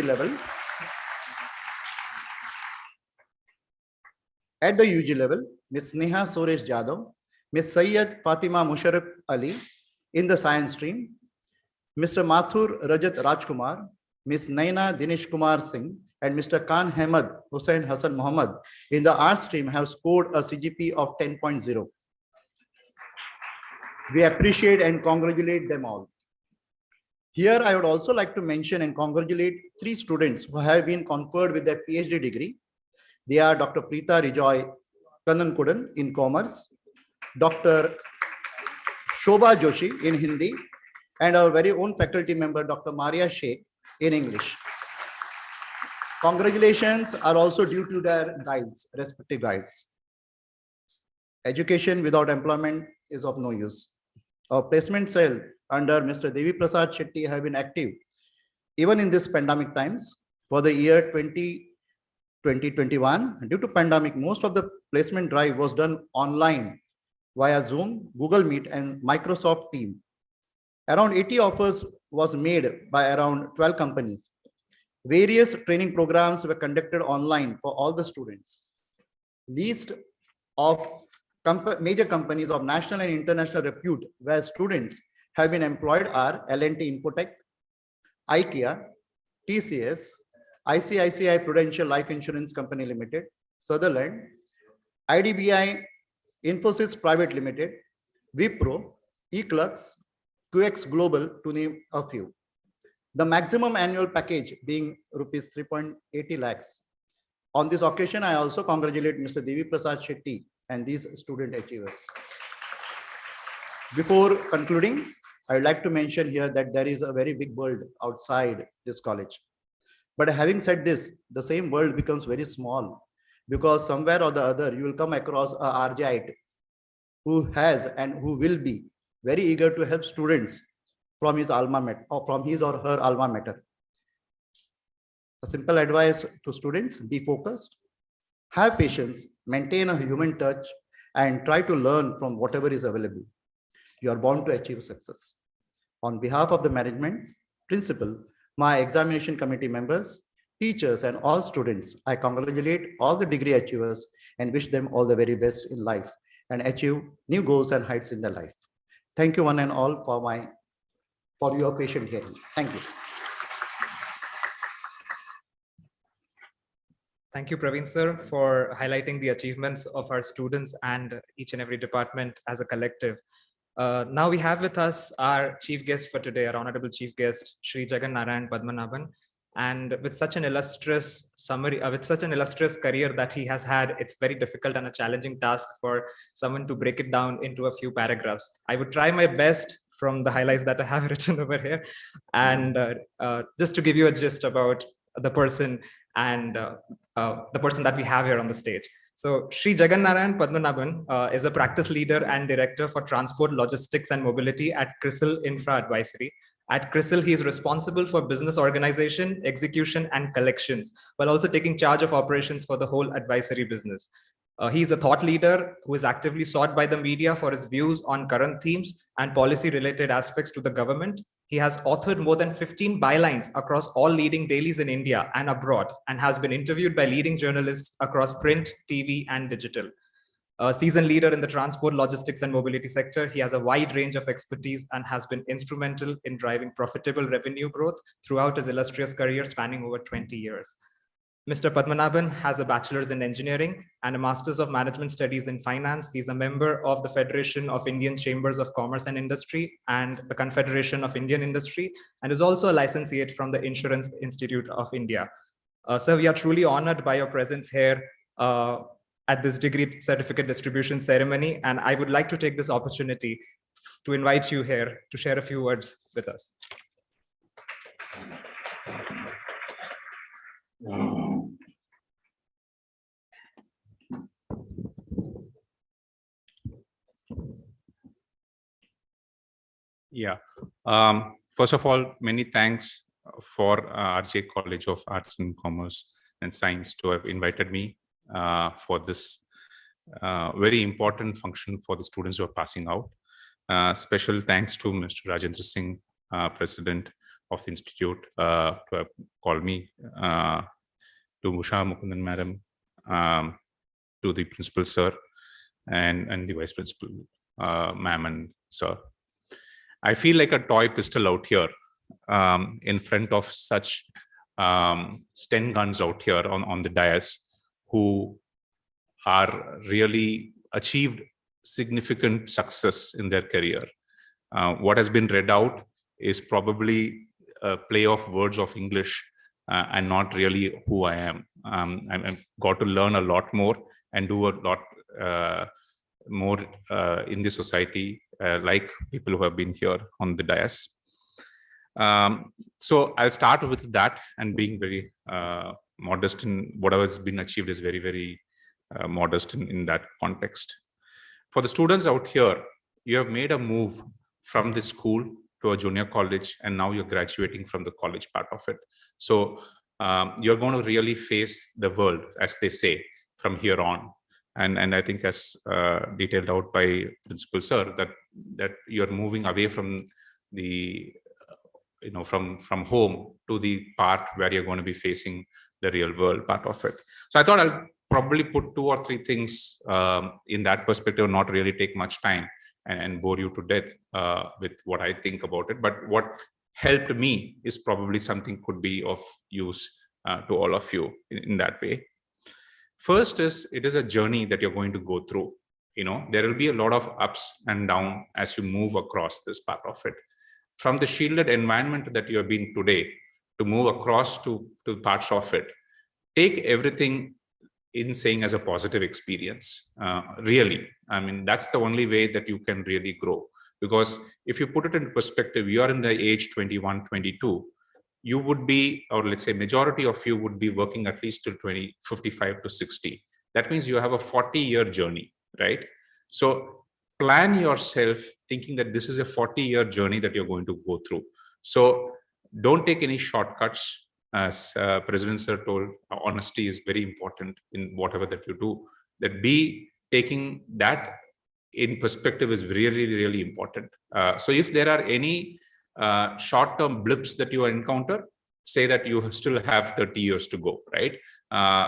level, Ms. Neha Suresh Jadhav, Ms. Sayyid Fatima Musharraf Ali in the science stream, Mr. Mathur Rajat Rajkumar, Ms. Naina Dinesh Kumar Singh, and Mr. Khan Ahmed Hussain Hassan Muhammad in the art stream have scored a CGP of 10.0. We appreciate and congratulate them all. Here, I would also like to mention and congratulate 3 students who have been conferred with their PhD degree. They are Dr. Preeta Rijoy Kannankudan in Commerce, Dr. Shobha Joshi in Hindi, and our very own faculty member, Dr. Maria Sheikh in English. Congratulations are also due to their guides, respective guides. Education without employment is of no use. Our placement cell under Mr. Devi Prasad Shetty have been active even in this pandemic times. For the year 2021, due to pandemic, most of the placement drive was done online via Zoom, Google Meet, and Microsoft Teams. Around 80 offers was made by around 12 companies. Various training programs were conducted online for all the students. List of major companies of national and international repute where students have been employed are L&T Infotech, IKEA, TCS, ICICI Prudential Life Insurance Company Limited, Sutherland, IDBI Infosys Private Limited, Wipro, eClerx, QX Global, to name a few. The maximum annual package being rupees 3.80 lakhs. On this occasion, I also congratulate Mr. Devi Prasad Shetty and these student achievers. Before concluding, I would like to mention here that there is a very big world outside this college. But having said this, the same world becomes very small because somewhere or the other, you will come across a RJite who has and who will be very eager to help students from his alma mater or from his or her alma mater. A simple advice to students: be focused, have patience, maintain a human touch, and try to learn from whatever is available. You are bound to achieve success. On behalf of the management, principal, my examination committee members, teachers, and all students, I congratulate all the degree achievers and wish them all the very best in life and achieve new goals and heights in their life. Thank you one and all for your patient hearing. Thank you. Thank you, Praveen sir, for highlighting the achievements of our students and each and every department as a collective. Now we have with us our chief guest for today, our honorable chief guest, Shri Jagan Narayan Padmanabhan. And with such an illustrious summary, with such an illustrious career that he has had, it's very difficult and a challenging task for someone to break it down into a few paragraphs. I would try my best from the highlights that I have written over here. And just to give you a gist about the person and the person that we have here on the stage. So Shri Jagan Narayan Padmanabhan is a practice leader and director for transport, logistics and mobility at CRISIL Infra Advisory. At CRISIL, he is responsible for business organization, execution and collections, while also taking charge of operations for the whole advisory business. He is a thought leader who is actively sought by the media for his views on current themes and policy related aspects to the government. He has authored more than 15 bylines across all leading dailies in India and abroad, and has been interviewed by leading journalists across print, TV, and digital. A seasoned leader in the transport, logistics, and mobility sector, he has a wide range of expertise and has been instrumental in driving profitable revenue growth throughout his illustrious career spanning over 20 years. Mr. Padmanabhan has a bachelor's in engineering and a master's of management studies in finance. He's a member of the Federation of Indian Chambers of Commerce and Industry and the Confederation of Indian Industry, and is also a licentiate from the Insurance Institute of India. Sir, we are truly honored by your presence here at this degree certificate distribution ceremony, and I would like to take this opportunity to invite you here to share a few words with us. Yeah. First of all, many thanks for RJ College of Arts and Commerce and Science to have invited me for this very important function for the students who are passing out. Special thanks to Mr. Rajendra Singh, President of the Institute, to have called me, to Usha Mukundan Madam, to the Principal Sir, and the Vice Principal Ma'am and Sir. I feel like a toy pistol out here in front of such Sten guns out here on the dais who are really achieved significant success in their career. What has been read out is probably a play of words of English and not really who I am. I've got to learn a lot more and do a lot more in the society, like people who have been here on the dais. So I'll start with that, and being very modest in whatever has been achieved is very, very modest in that context. For the students out here, you have made a move from the school to a junior college, and now you're graduating from the college part of it. So you're going to really face the world, as they say, from here on. And I think, as detailed out by Principal Sir, that you're moving away from the from home to the part where you're going to be facing the real world part of it. So I thought I'll probably put 2 or 3 things in that perspective, not really take much time and bore you to death with what I think about it. But what helped me is probably something could be of use to all of you in that way. First is, it is a journey that you're going to go through. There will be a lot of ups and downs as you move across this part of it. From the shielded environment that you have been today, to move across to parts of it, take everything in saying as a positive experience. Really, I mean, that's the only way that you can really grow. Because if you put it in perspective, you are in the age 21, 22, you would be, or let's say majority of you would be working at least till 55 to 60. That means you have a 40-year journey, right? So plan yourself thinking that this is a 40-year journey that you're going to go through. So don't take any shortcuts. As President Sir told, honesty is very important in whatever that you do. That taking that in perspective is really, really important. So if there are any short-term blips that you encounter, say that you still have 30 years to go, right?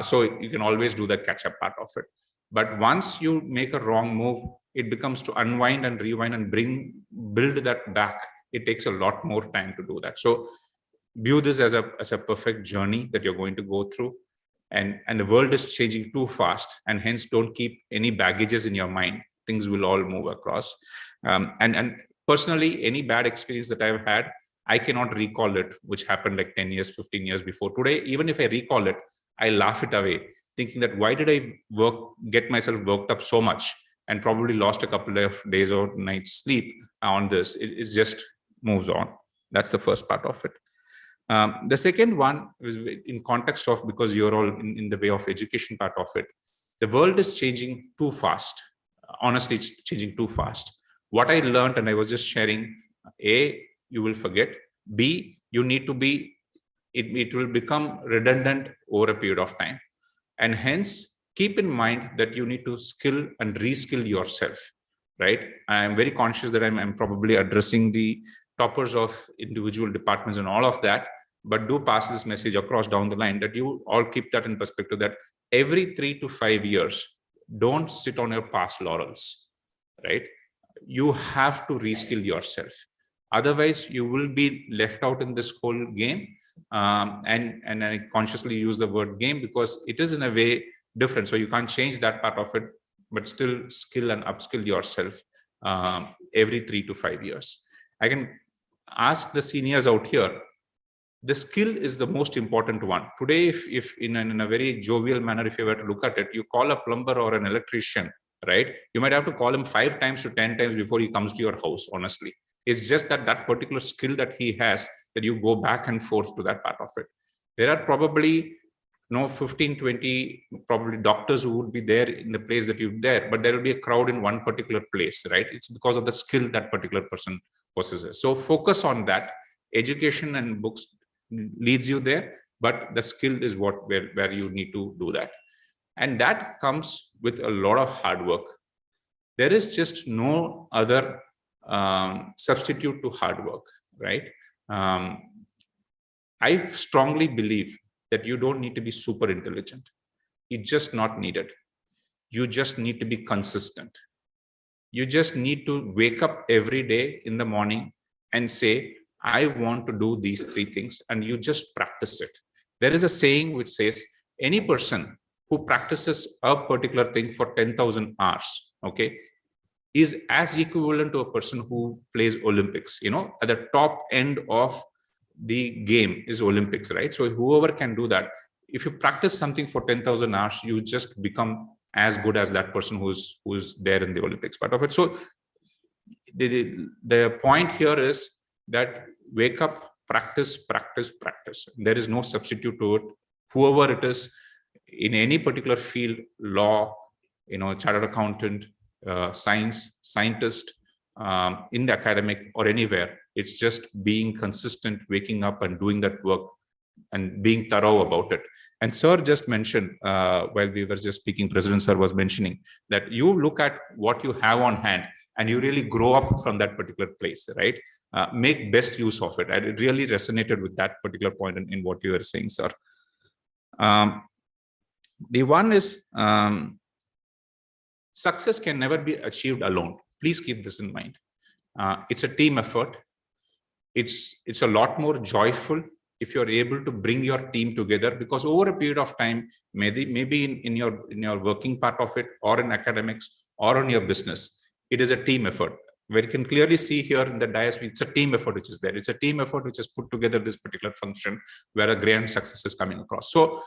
So you can always do the catch-up part of it. But once you make a wrong move, it becomes to unwind and rewind and build that back. It takes a lot more time to do that. So view this as a perfect journey that you're going to go through. And the world is changing too fast, and hence don't keep any baggages in your mind. Things will all move across. And personally, any bad experience that I've had, I cannot recall it, which happened like 10 years, 15 years before. Today, even if I recall it, I laugh it away, thinking that why did I get myself worked up so much and probably lost a couple of days or nights sleep on this. It just moves on. That's the first part of it. The second one is in context of, because you're all in the way of education part of it, the world is changing too fast. Honestly, it's changing too fast. What I learned, and I was just sharing, A, you will forget. B, you need to be, it will become redundant over a period of time. And hence, keep in mind that you need to skill and reskill yourself, right? I'm very conscious that I'm probably addressing the toppers of individual departments and all of that, but do pass this message across down the line that you all keep that in perspective, that every 3 to 5 years, don't sit on your past laurels, right? You have to reskill yourself. Otherwise, you will be left out in this whole game. And I consciously use the word game because it is in a way different. So you can't change that part of it, but still skill and upskill yourself every 3 to 5 years. I can ask the seniors out here, the skill is the most important one. Today, if in a very jovial manner, if you were to look at it, you call a plumber or an electrician, right? You might have to call him 5 times to 10 times before he comes to your house, honestly. It's just that particular skill that he has, that you go back and forth to that part of it. There are probably 15, 20 probably doctors who would be there in the place that you're there, but there will be a crowd in one particular place, right? It's because of the skill that particular person possesses. So focus on that. Education and books leads you there, but the skill is where you need to do that. And that comes with a lot of hard work. There is just no other substitute to hard work, right? I strongly believe that you don't need to be super intelligent. It's just not needed. You just need to be consistent. You just need to wake up every day in the morning and say, I want to do these 3 things, and you just practice it. There is a saying which says, any person who practices a particular thing for 10,000 hours, okay, is as equivalent to a person who plays Olympics. At the top end of the game is Olympics, right? So whoever can do that, if you practice something for 10,000 hours, you just become as good as that person who's there in the Olympics part of it. So the point here is that wake up, practice, practice, practice. There is no substitute to it. Whoever it is in any particular field, law, chartered accountant, scientist, in the academic or anywhere. It's just being consistent, waking up and doing that work and being thorough about it. And sir just mentioned, while we were just speaking, President sir was mentioning that you look at what you have on hand and you really grow up from that particular place, right? Make best use of it. And it really resonated with that particular point in what you were saying, sir. The one is, success can never be achieved alone. Please keep this in mind. It's a team effort. It's a lot more joyful if you're able to bring your team together, because over a period of time, maybe in your working part of it, or in academics, or in your business, it is a team effort. Where you can clearly see here in the dais, it's a team effort which is there. It's a team effort which has put together this particular function where a grand success is coming across. So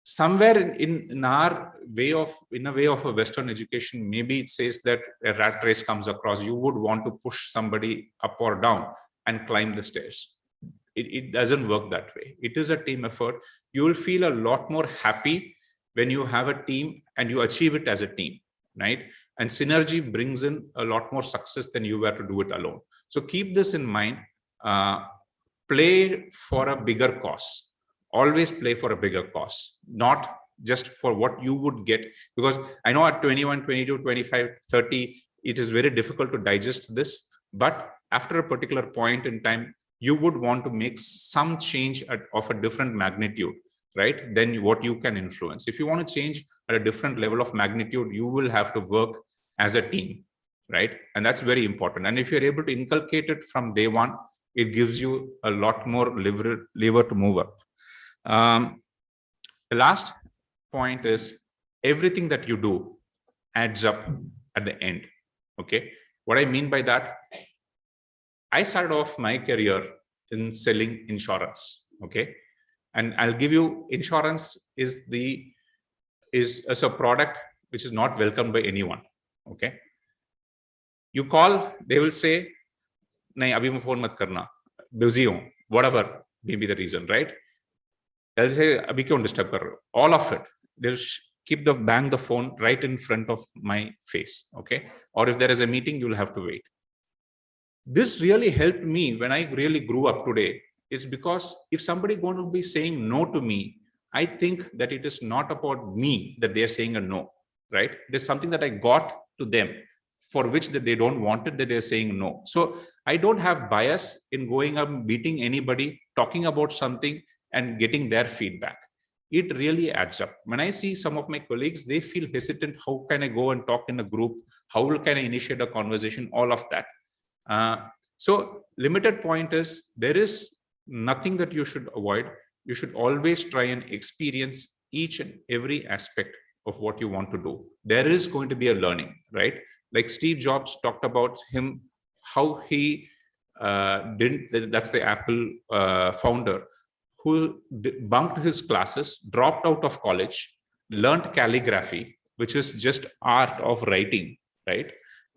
somewhere in a way of a Western education, maybe it says that a rat race comes across. You would want to push somebody up or down and climb the stairs. It doesn't work that way. It is a team effort. You will feel a lot more happy when you have a team and you achieve it as a team, right? And synergy brings in a lot more success than you were to do it alone. So keep this in mind. Play for a bigger cause. Always play for a bigger cause, not just for what you would get. Because I know at 21, 22, 25, 30, it is very difficult to digest this. But after a particular point in time, you would want to make some change of a different magnitude, right? Then what you can influence. If you want to change at a different level of magnitude, you will have to work as a team, right? And that's very important. And if you're able to inculcate it from day one, it gives you a lot more lever to move up. The last point is everything that you do adds up at the end. Okay. What I mean by that, I started off my career in selling insurance. Okay. And I'll give you, insurance is a product which is not welcomed by anyone. Okay. You call, they will say, nahi, abhi mein phone mat karna, busy ho, whatever may be the reason, right? They'll say, abhi kyun disturb kar rahe ho? All of it. They'll bang the phone right in front of my face. Okay. Or if there is a meeting, you'll have to wait. This really helped me when I really grew up today. Is because if somebody going to be saying no to me, I think that it is not about me that they're saying a no, right? There's something that I got to them for which that they don't want it, that they're saying no. So I don't have bias in going up, meeting anybody, talking about something and getting their feedback. It really adds up. When I see some of my colleagues, they feel hesitant. How can I go and talk in a group? How can I initiate a conversation? All of that. So limited point is there is nothing that you should avoid. You should always try and experience each and every aspect of what you want to do. There is going to be a learning, right? Like Steve Jobs talked about him, how he that's the Apple founder, who bunked his classes, dropped out of college, learned calligraphy, which is just art of writing, right?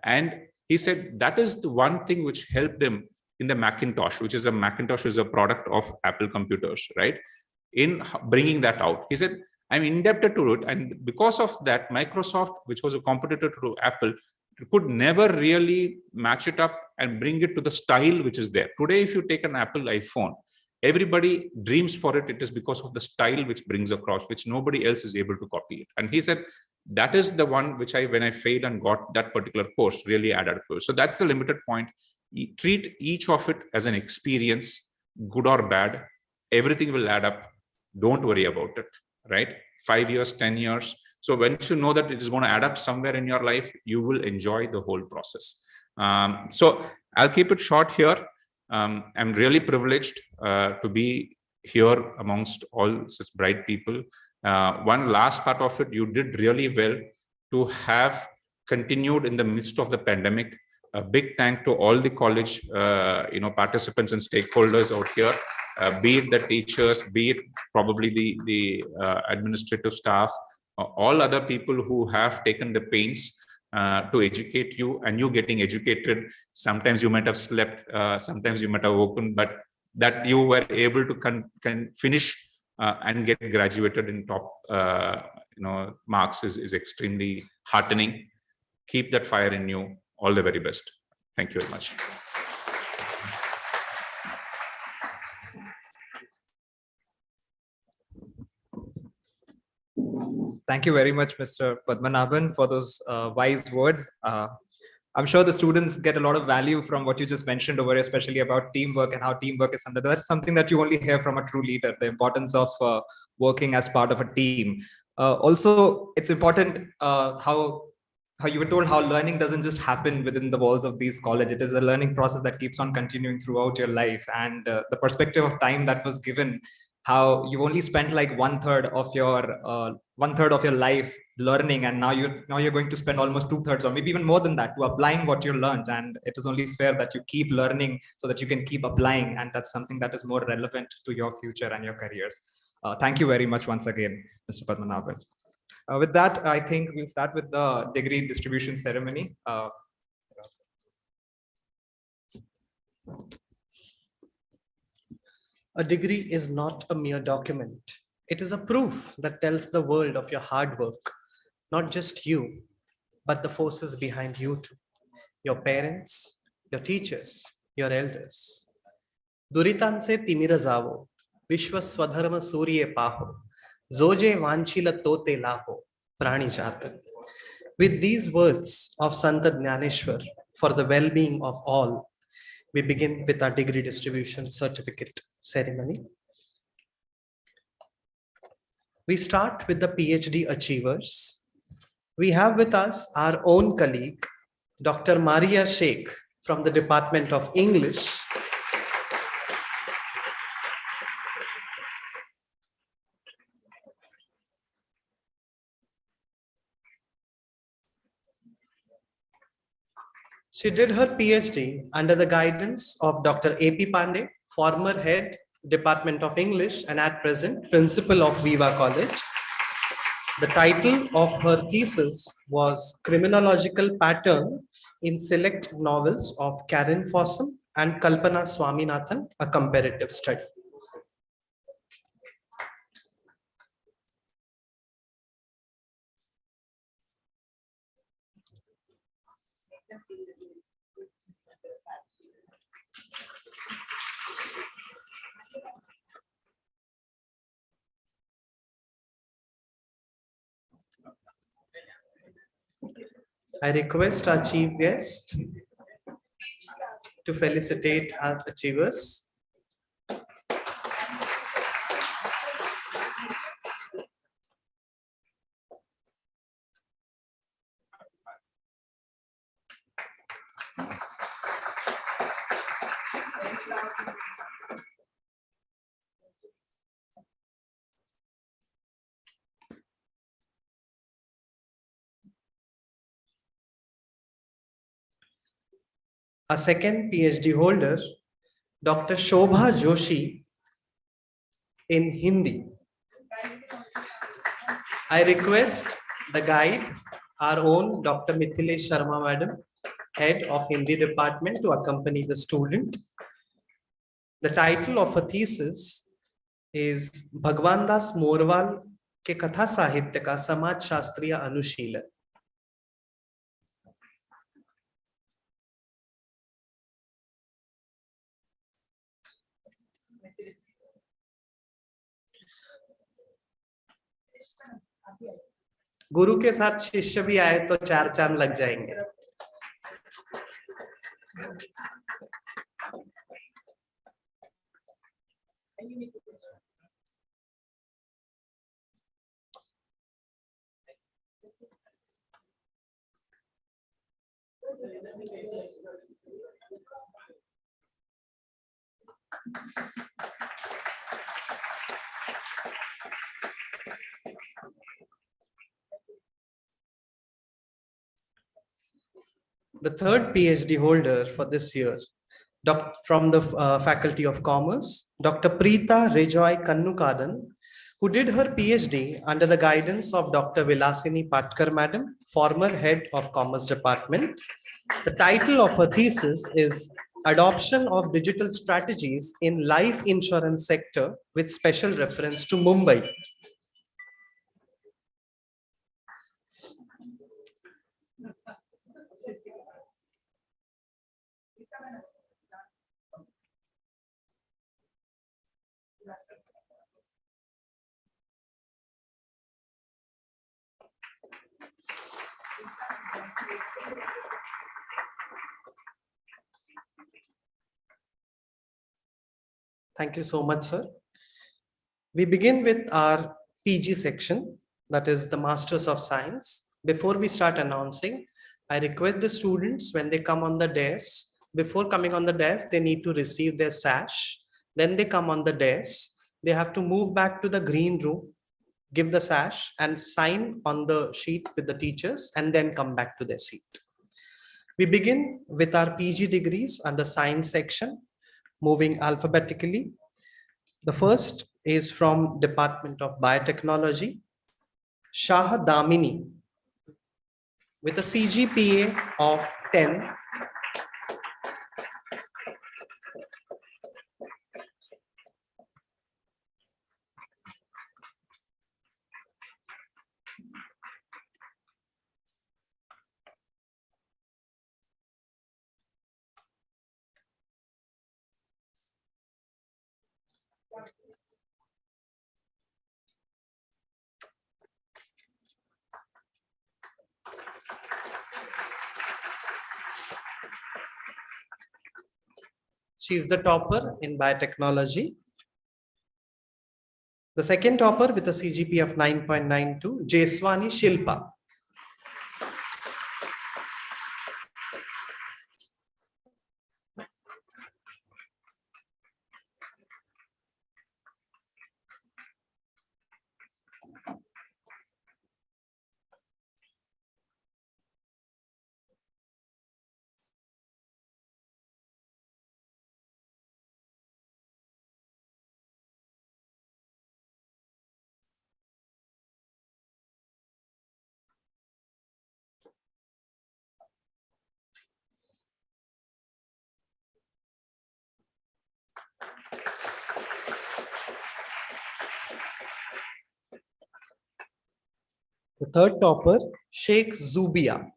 And he said that is the one thing which helped him in the Macintosh, which is a product of Apple computers, right? In bringing that out, he said, I'm indebted to it. And because of that, Microsoft, which was a competitor to Apple, could never really match it up and bring it to the style which is there. Today, if you take an Apple iPhone, everybody dreams for it. It is because of the style which brings across, which nobody else is able to copy it. And he said, that is the one which when I failed and got that particular course, really added to it. So that's the limited point. Treat each of it as an experience, good or bad. Everything will add up. Don't worry about it, right? 5 years, 10 years. So once you know that it is going to add up somewhere in your life, you will enjoy the whole process. So I'll keep it short here. I'm really privileged to be here amongst all such bright people. One last part of it, you did really well to have continued in the midst of the pandemic. A big thank to all the college participants and stakeholders out here, be it the teachers, be it probably the administrative staff, all other people who have taken the pains to educate you, and you getting educated. Sometimes you might have slept, sometimes you might have woken, but that you were able to can finish and get graduated in top marks is extremely heartening. Keep that fire in you. All the very best. Thank you very much. Thank you very much, Mr. Padmanabhan, for those wise words. I'm sure the students get a lot of value from what you just mentioned over, especially about teamwork and how teamwork is under. That's something that you only hear from a true leader, the importance of working as part of a team. Also, it's important how you were told how learning doesn't just happen within the walls of these colleges. It is a learning process that keeps on continuing throughout your life. And the perspective of time that was given, how you've only spent like one third of your life learning, and now you're going to spend almost 2/3 or maybe even more than that to applying what you learned. And it is only fair that you keep learning so that you can keep applying, and that's something that is more relevant to your future and your careers. Thank you very much once again, Mr. Padmanabhan. With that, I think we'll start with the degree distribution ceremony. A degree is not a mere document. It is a proof that tells the world of your hard work, not just you, but the forces behind you too. Your parents, your teachers, your elders. Duritanse timira javo, Vishwa Swadharma Surye Paho, Zoje Vanchila Tote Laho, Prani Jata. With these words of Sant Jnaneshwar for the well-being of all, we begin with our degree distribution certificate ceremony. We start with the PhD achievers. We have with us our own colleague, Dr. Maria Sheikh from the Department of English. She did her PhD under the guidance of Dr. A.P. Pandey, former head, Department of English, and at present, principal of Viva College. The title of her thesis was Criminological Pattern in Select Novels of Karen Fossum and Kalpana Swaminathan, a comparative study. I request our chief guest to felicitate our achievers. A second PhD holder, Dr. Shobha Joshi in Hindi. I request the guide, our own Dr. Mithilesh Sharma Madam, head of Hindi department, to accompany the student. The title of her thesis is Bhagwan Das Morwal के कथा साहित्य का समाज शास्त्रीय अनुशीलन. गुरु के साथ शिष्य भी आए तो 4 चांद लग जाएंगे. The third PhD holder for this year, from the Faculty of Commerce, Dr. Preeta Rejoy Kannukadan, who did her PhD under the guidance of Dr. Vilasini Patkar Madam, former head of Commerce Department. The title of her thesis is Adoption of Digital Strategies in Life Insurance Sector with special reference to Mumbai. Thank you so much, sir. We begin with our PG section, that is the Masters of Science. Before we start announcing, I request the students when they come on the desk, before coming on the desk, they need to receive their sash. Then they come on the desk, they have to move back to the green room, give the sash and sign on the sheet with the teachers and then come back to their seat. We begin with our PG degrees under science section, moving alphabetically. The first is from Department of Biotechnology, Shah Damini, with a CGPA of 10. She is the topper in biotechnology. The second topper with a CGP of 9.92, Jeswani Shilpa. The third topper, Sheikh Zubia.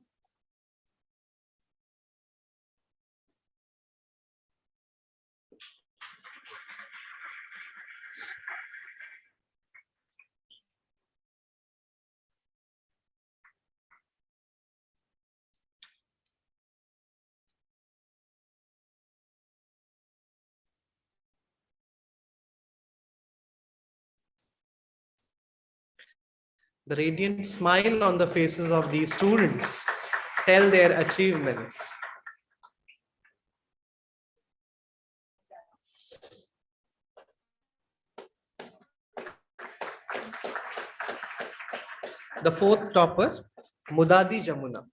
The radiant smile on the faces of these students tell their achievements. The fourth topper, Mudadi Jamuna.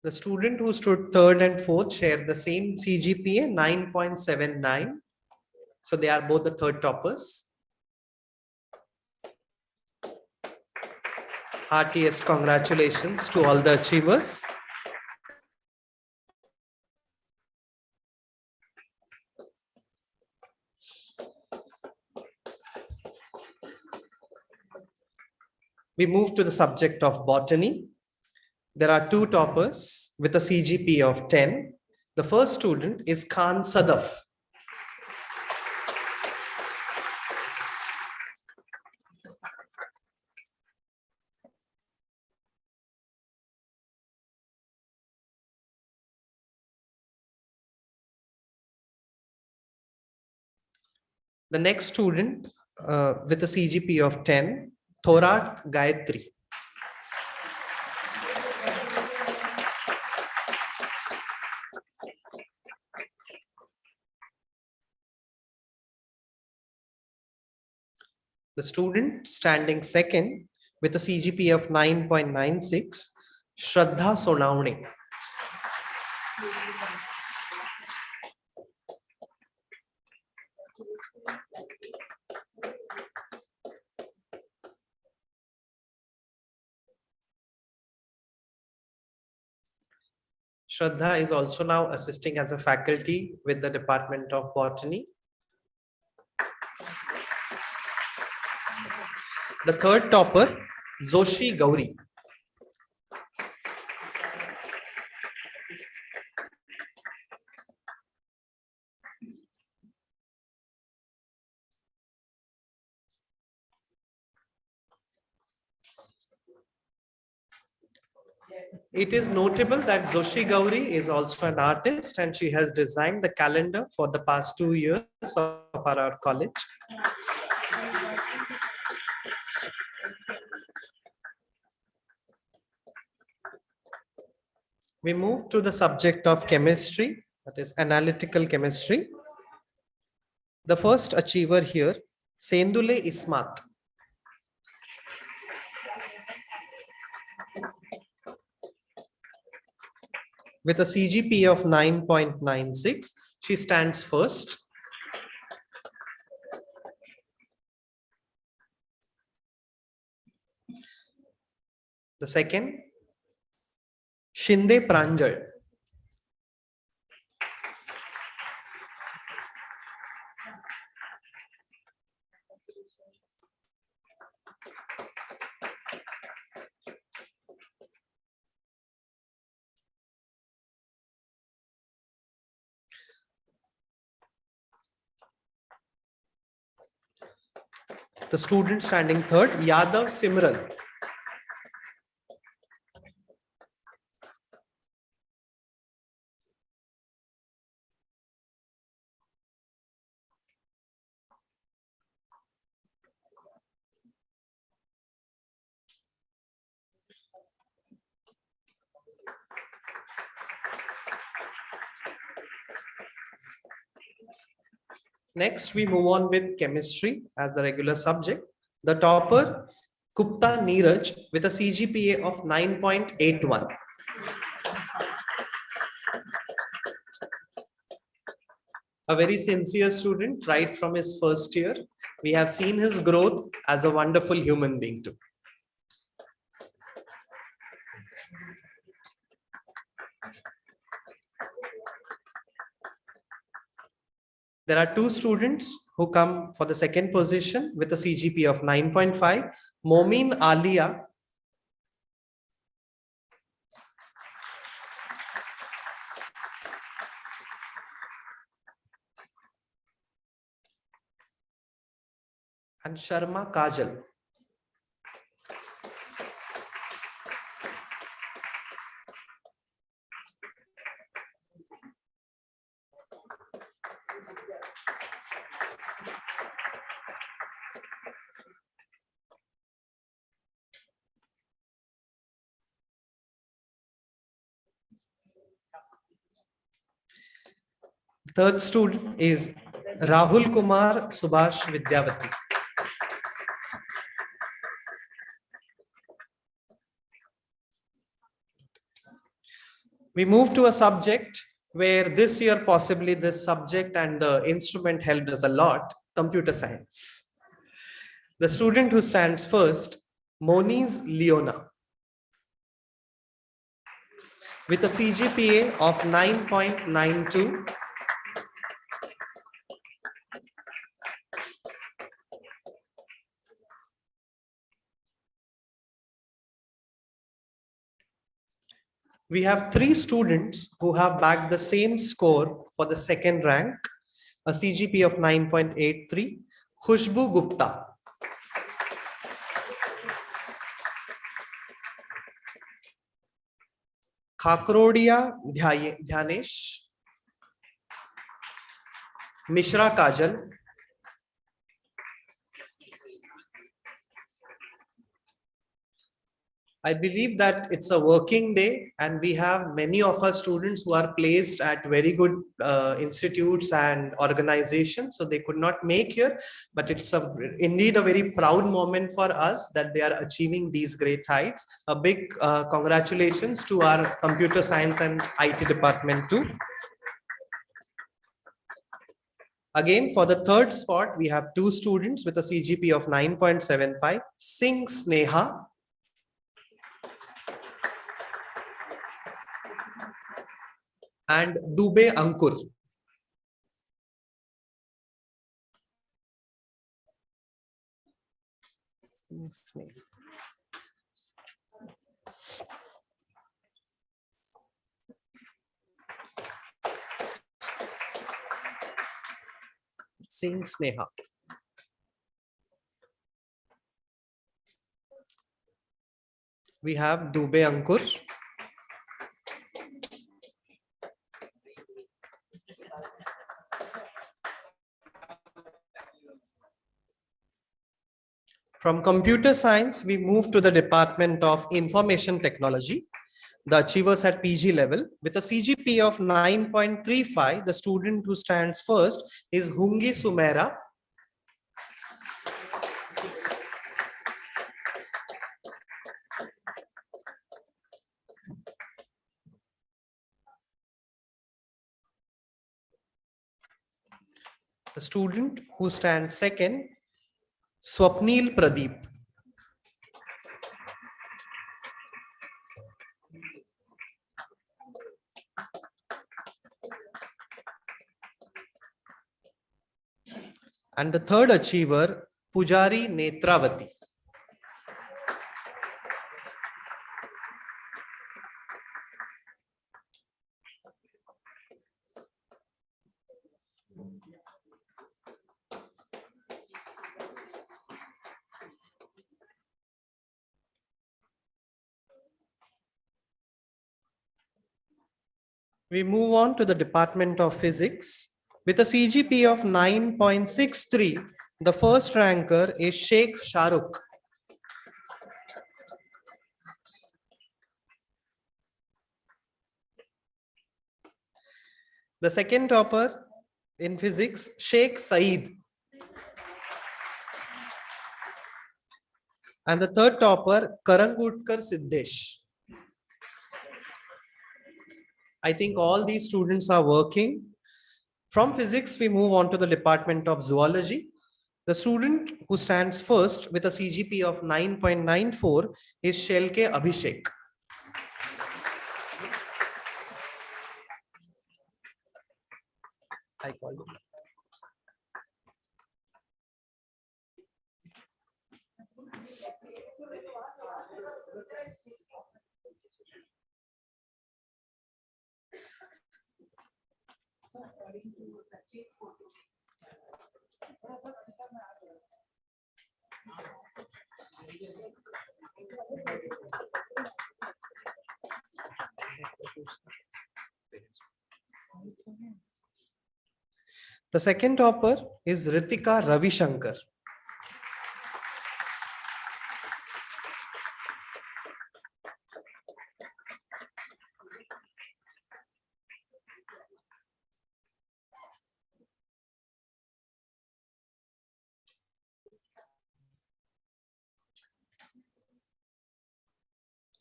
The student who stood third and fourth share the same CGPA, 9.79. So they are both the third toppers. Heartiest congratulations to all the achievers. We move to the subject of botany. There are two toppers with a CGP of 10. The first student is Khan Sadaf. The next student with a CGP of 10, Thorat Gayatri. The student standing second with a CGP of 9.96, Shraddha Sonaune. Shraddha is also now assisting as a faculty with the Department of Botany. The third topper Zoshi Gauri. It is notable that Zoshi Gauri is also an artist and she has designed the calendar for the past 2 years of our college. We move to the subject of chemistry, that is analytical chemistry. The first achiever here, Sendule Ismat. With a CGPA of 9.96, she stands first. The second, Shinde Pranjal. The student standing third, Yadav Simran. Next, we move on with chemistry as the regular subject. The topper, Gupta Neeraj, with a CGPA of 9.81. A very sincere student right from his first year. We have seen his growth as a wonderful human being too. There are two students who come for the second position with a CGPA of 9.5. Momin Alia and Sharma Kajal. Third student is Rahul Kumar Subhash Vidyavati. We move to a subject where this year possibly this subject and the instrument helped us a lot, computer science. The student who stands first, Moniz Leona, with a CGPA of 9.92. We have three students who have bagged the same score for the second rank, a CGPA of 9.83, Khushbu Gupta. Khakrodia Dhyanesh, Mishra Kajal, I believe that it's a working day and we have many of our students who are placed at very good institutes and organizations, so they could not make here, but it's indeed a very proud moment for us that they are achieving these great heights. A big congratulations to our computer science and IT department too. Again, for the third spot, we have two students with a CGPA of 9.75, Singh Sneha and Dubey Ankur. Singh Sneha. We have Dubey Ankur. From computer science, we move to the Department of Information Technology. The achievers at PG level with a CGPA of 9.35, the student who stands first is Hungi Sumera. The student who stands second, Swapnil Pradeep. And the third achiever, Pujari Netravati. We move on to the Department of Physics. With a CGPA of 9.63, the first ranker is Sheikh Shahrukh. The second topper in physics, Sheikh Saeed. And the third topper, Karangutkar Siddesh. I think all these students are working. From physics, we move on to the Department of Zoology. The student who stands first with a CGPA of 9.94 is Shelke Abhishek. I called him. The second topper is Ritika Ravishankar.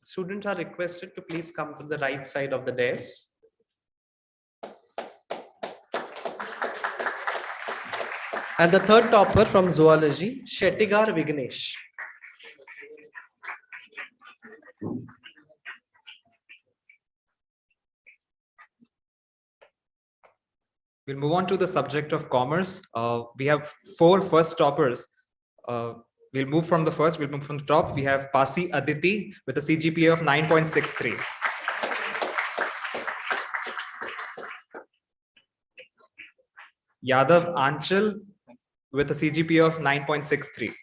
Students are requested to please come to the right side of the desk. And the third topper from Zoology, Shettigar Vignesh. We'll move on to the subject of commerce. We have 4 first toppers. We'll move from the first, we'll move from the top. We have Pasi Aditi with a CGPA of 9.63. Yadav Anchal with a CGPA of 9.63.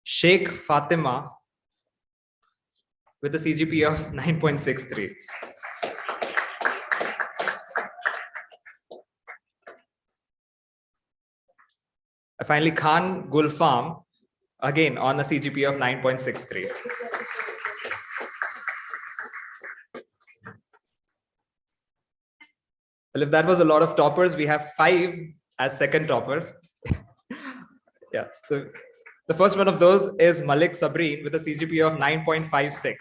Sheikh Fatima with a CGPA of 9.63. Finally, Khan Gulfam, again on a CGPA of 9.63. Well, if that was a lot of toppers, we have 5 as second toppers. Yeah, so the first one of those is Malik Sabreen with a CGPA of 9.56.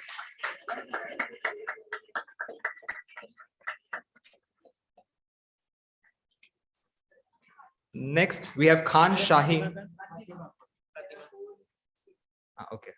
Next, we have Khan Shaheen. Okay.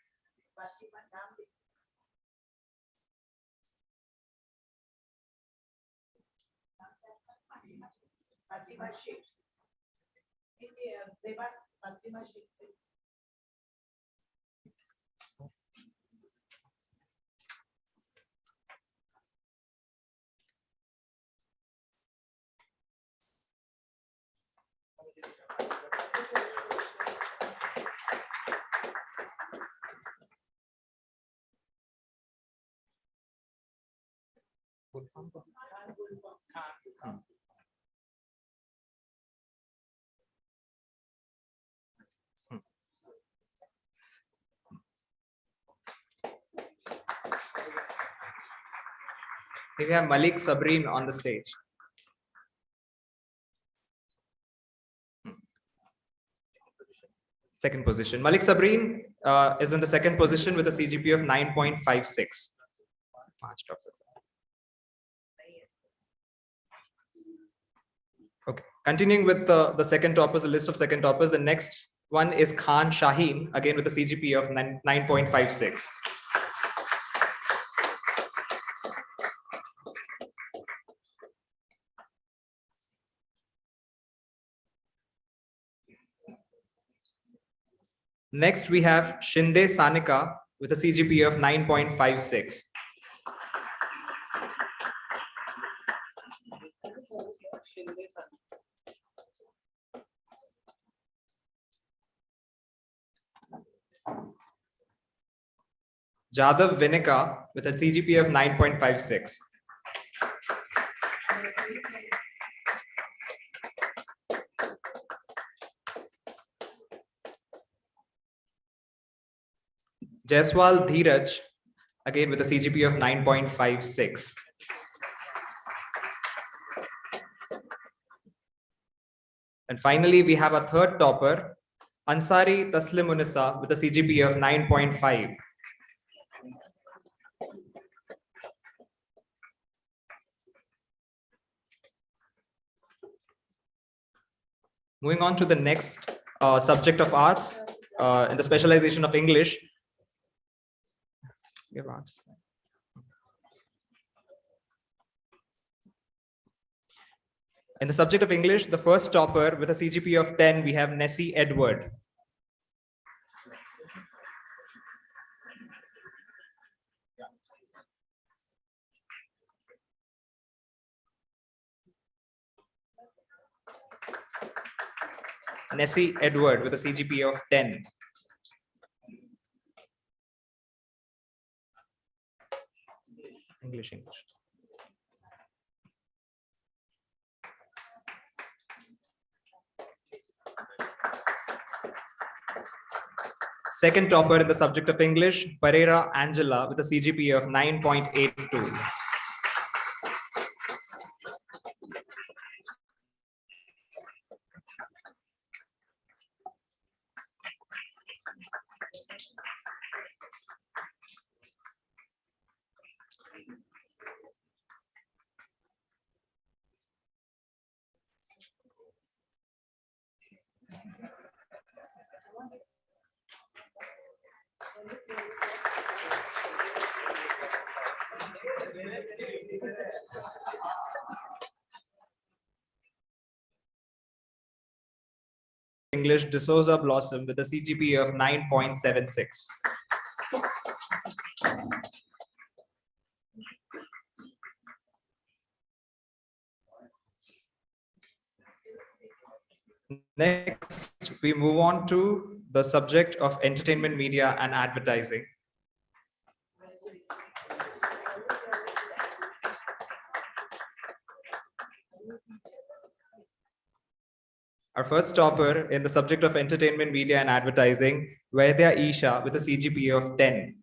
We have Malik Sabreen on the stage. Second position. Malik Sabreen is in the second position with a CGPA of 9.56. Okay, continuing with the second toppers, the list of second toppers, the next one is Khan Shaheen, again with a CGPA of 9.56. Next, we have Shinde Sanika with a CGPA of 9.56. Jadav Vinika with a CGPA of 9.56. Jaiswal Dheeraj, again with a CGPA of 9.56. And finally, we have a third topper, Ansari Taslim Unisa with a CGPA of 9.5. Moving on to the next subject of arts, in the specialization of English. In the subject of English, the first topper with a CGPA of 10, we have Nessie Edward. Nessie Edward with a CGPA of 10. English. Second topper in the subject of English, Pereira Angela with a CGPA of 9.82. English, D'Souza Blossom with a CGPA of 9.76. Next, we move on to the subject of entertainment, media, and advertising. Our first topper in the subject of entertainment, media, and advertising, Vaidya Isha with a CGPA of 10.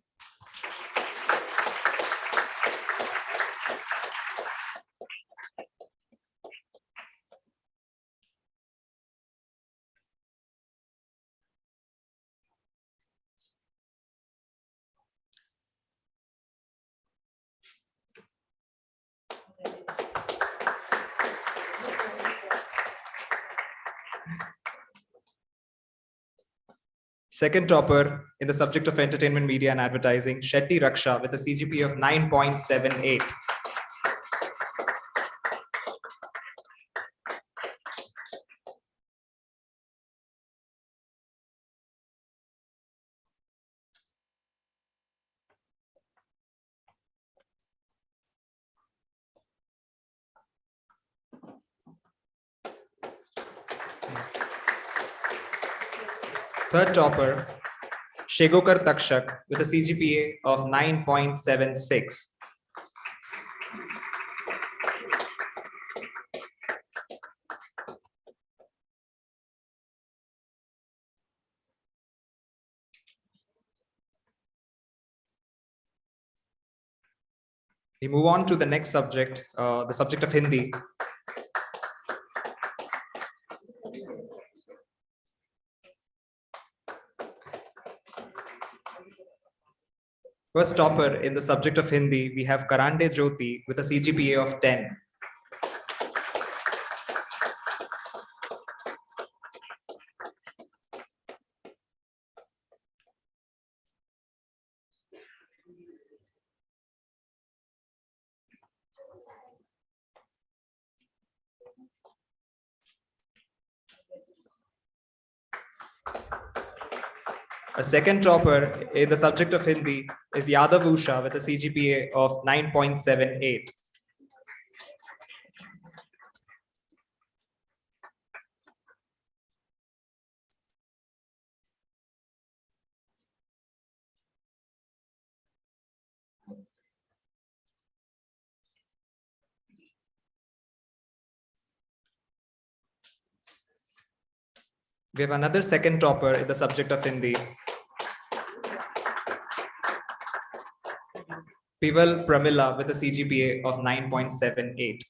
Second topper in the subject of entertainment, media, and advertising, Shetty Raksha with a CGPA of 9.78. Third topper, Shegokar Takshak with a CGPA of 9.76. We move on to the next subject, the subject of Hindi. First topper in the subject of Hindi, we have Karande Jyoti with a CGPA of 10. A second topper in the subject of Hindi is Yadav Usha with a CGPA of 9.78. We have another second topper in the subject of Hindi. Pival Pramila with a CGPA of 9.78.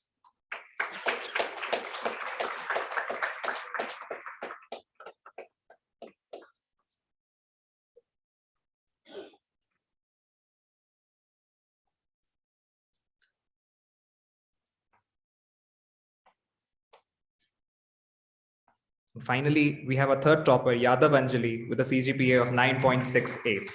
Finally, we have a third topper, Yadav Anjali, with a CGPA of 9.68.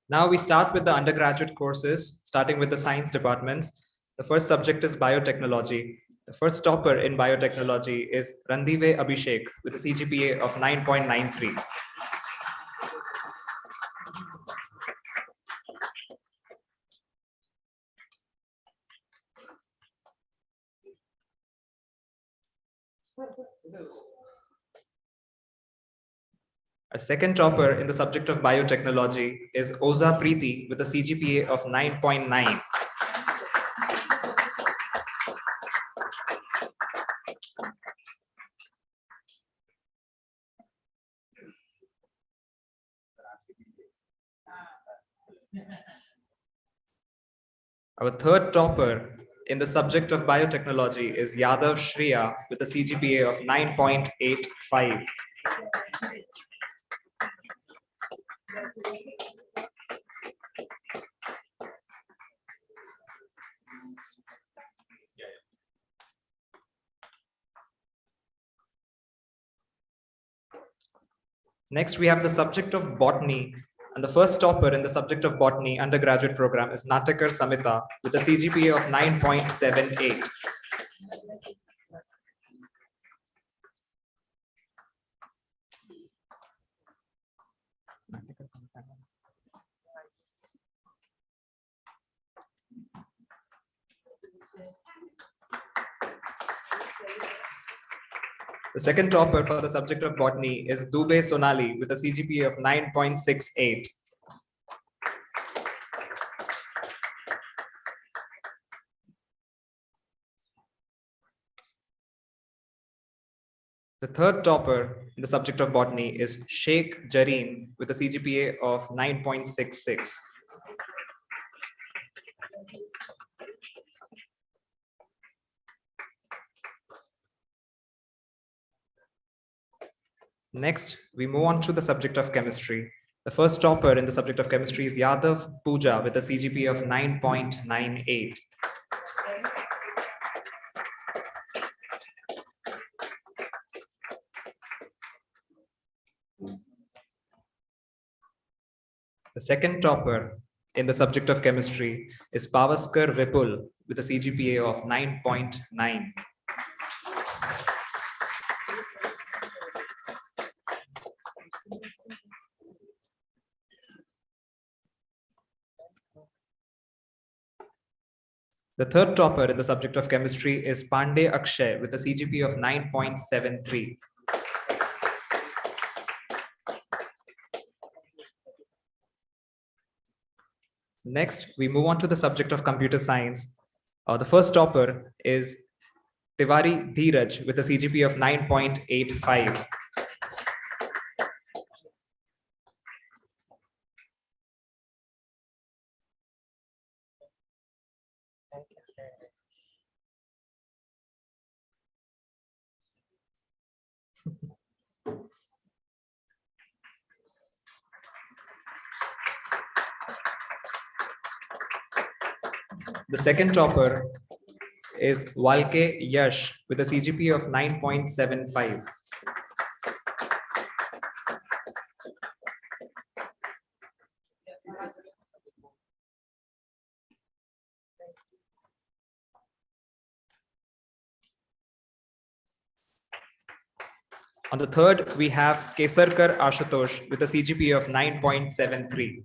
Now we start with the undergraduate courses, starting with the science departments. The first subject is biotechnology. The first topper in biotechnology is Randive Abhishek with a CGPA of 9.93. A second topper in the subject of biotechnology is Oza Preeti with a CGPA of 9.9. Our third topper in the subject of biotechnology is Yadav Shriya with a CGPA of 9.85. Next, we have the subject of botany, and the first topper in the subject of botany undergraduate program is Natakar Samita with a CGPA of 9.78. The second topper for the subject of botany is Dubey Sonali with a CGPA of 9.68. The third topper in the subject of botany is Sheikh Jareen with a CGPA of 9.66. Next, we move on to the subject of chemistry. The first topper in the subject of chemistry is Yadav Pooja with a CGPA of 9.98. The second topper in the subject of chemistry is Pavaskar Vipul with a CGPA of 9.9. The third topper in the subject of chemistry is Pandey Akshay with a CGPA of 9.73. Next, we move on to the subject of computer science. The first topper is Tiwari Dheeraj with a CGPA of 9.85. The second topper is Walke Yash with a CGPA of 9.75. On the third, we have Kesarkar Ashutosh with a CGPA of 9.73.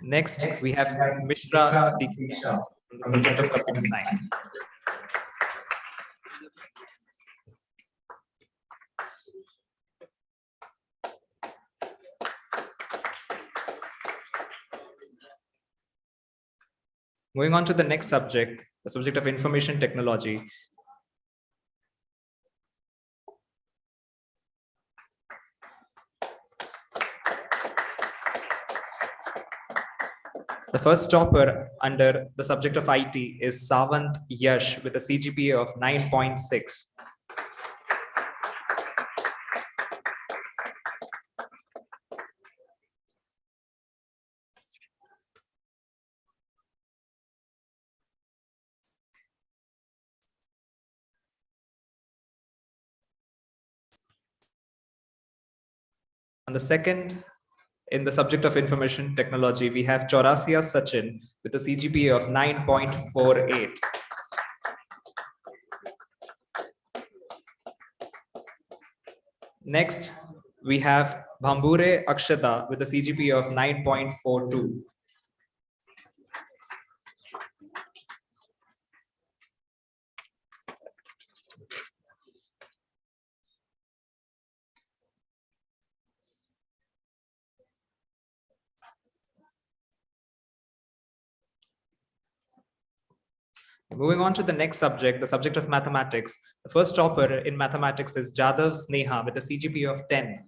Next, we have Mishra Diksha on the subject of computer science. Moving on to the next subject, the subject of information technology. The first topper under the subject of IT is Savant Yash with a CGPA of 9.6. On the second, in the subject of information technology, we have Chaurasia Sachin with a CGPA of 9.48. Next, we have Bhambure Akshata with a CGPA of 9.42. Moving on to the next subject, the subject of mathematics. The first topper in mathematics is Jadhav Sneha with a CGPA of 10.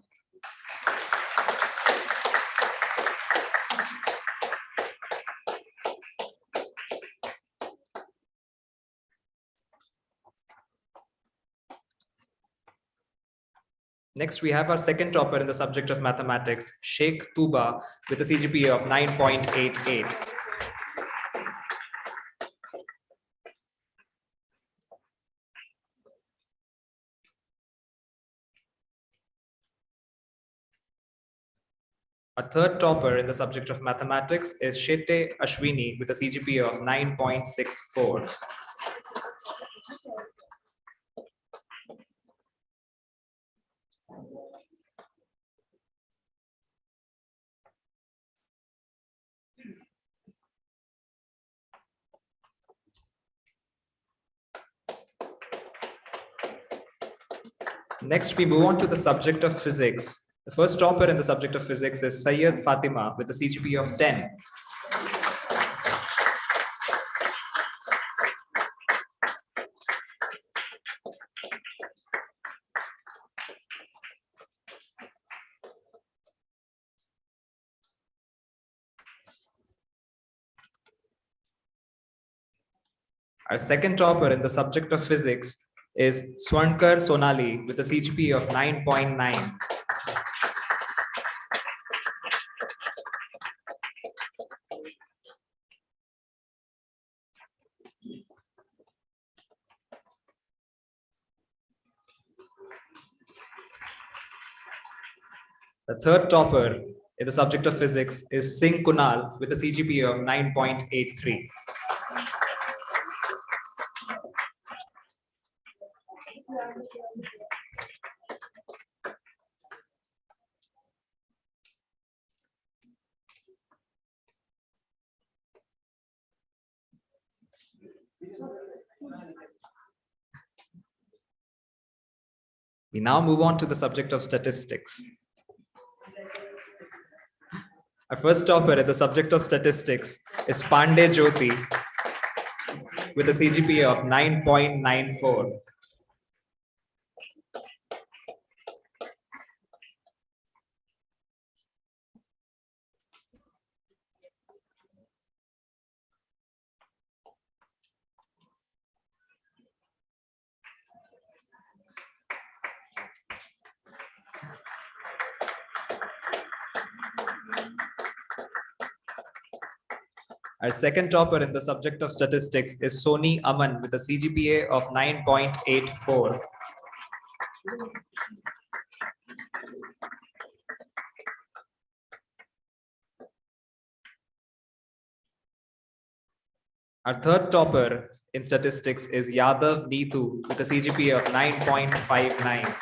Next, we have our second topper in the subject of mathematics, Sheikh Tuba with a CGPA of 9.88. A third topper in the subject of mathematics is Shete Ashwini with a CGPA of 9.64. Next, we move on to the subject of physics. The first topper in the subject of physics is Syed Fatima with a CGPA of 10. Our second topper in the subject of physics is Swarnkar Sonali with a CGPA of 9.9. The third topper in the subject of physics is Singh Kunal with a CGPA of 9.83. We now move on to the subject of statistics. Our first topper at the subject of statistics is Pandey Jyoti with a CGPA of 9.94. Our second topper in the subject of statistics is Soni Aman with a CGPA of 9.84. Our third topper in statistics is Yadav Neetu with a CGPA of 9.59.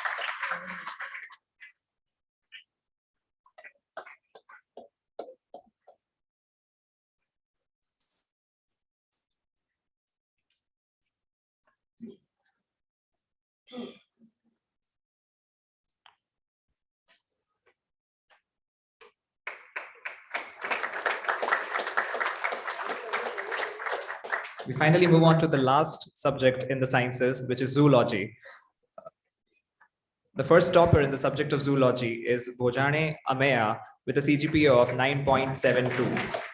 We finally move on to the last subject in the sciences, which is zoology. The first topper in the subject of zoology is Bojane Ameya with a CGPA of 9.72.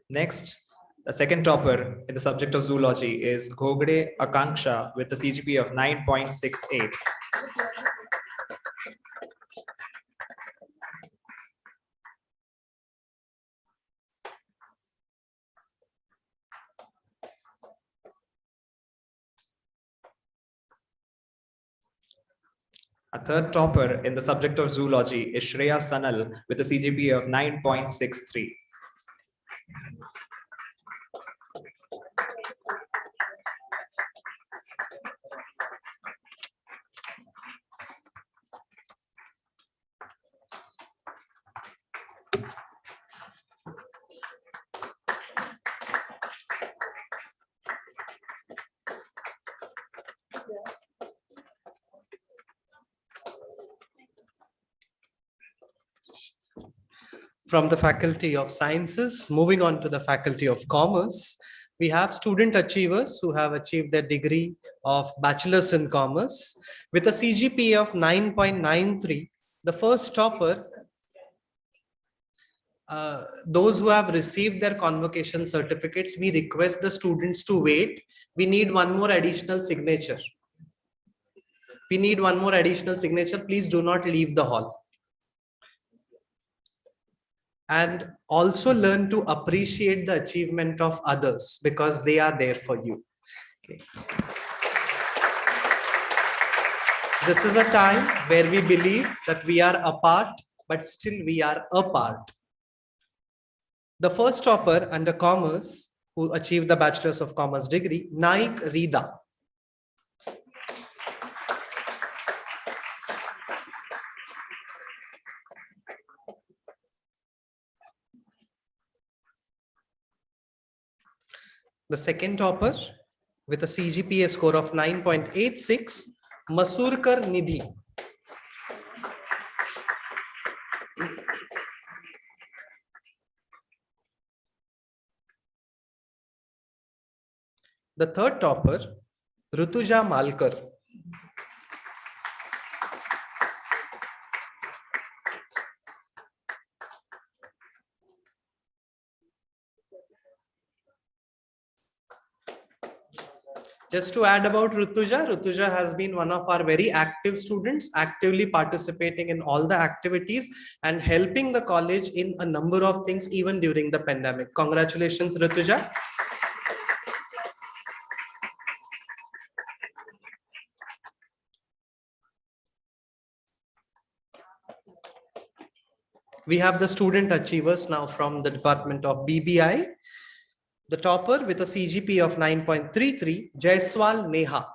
Next, the second topper in the subject of zoology is Ghogde Akanksha with a CGPA of 9.68. A third topper in the subject of zoology is Shreya Sanal with a CGPA of 9.63. From the Faculty of Sciences, moving on to the Faculty of Commerce, we have student achievers who have achieved their degree of Bachelor's in Commerce with a CGPA of 9.93. The first topper, those who have received their convocation certificates, we request the students to wait. We need one more additional signature. We need one more additional signature. Please do not leave the hall. And also learn to appreciate the achievement of others because they are there for you. Okay. This is a time where we believe that we are apart, but still we are a part. The first topper under Commerce who achieved the Bachelor's of Commerce degree, Naik Rida. The second topper with a CGPA score of 9.86, Masurkar Nidhi. The third topper, Rutuja Malkar. Just to add about Rutuja, Rutuja has been one of our very active students, actively participating in all the activities and helping the college in a number of things even during the pandemic. Congratulations, Rutuja. We have the student achievers now from the Department of BBI. The topper with a CGPA of 9.33, Jaiswal Neha.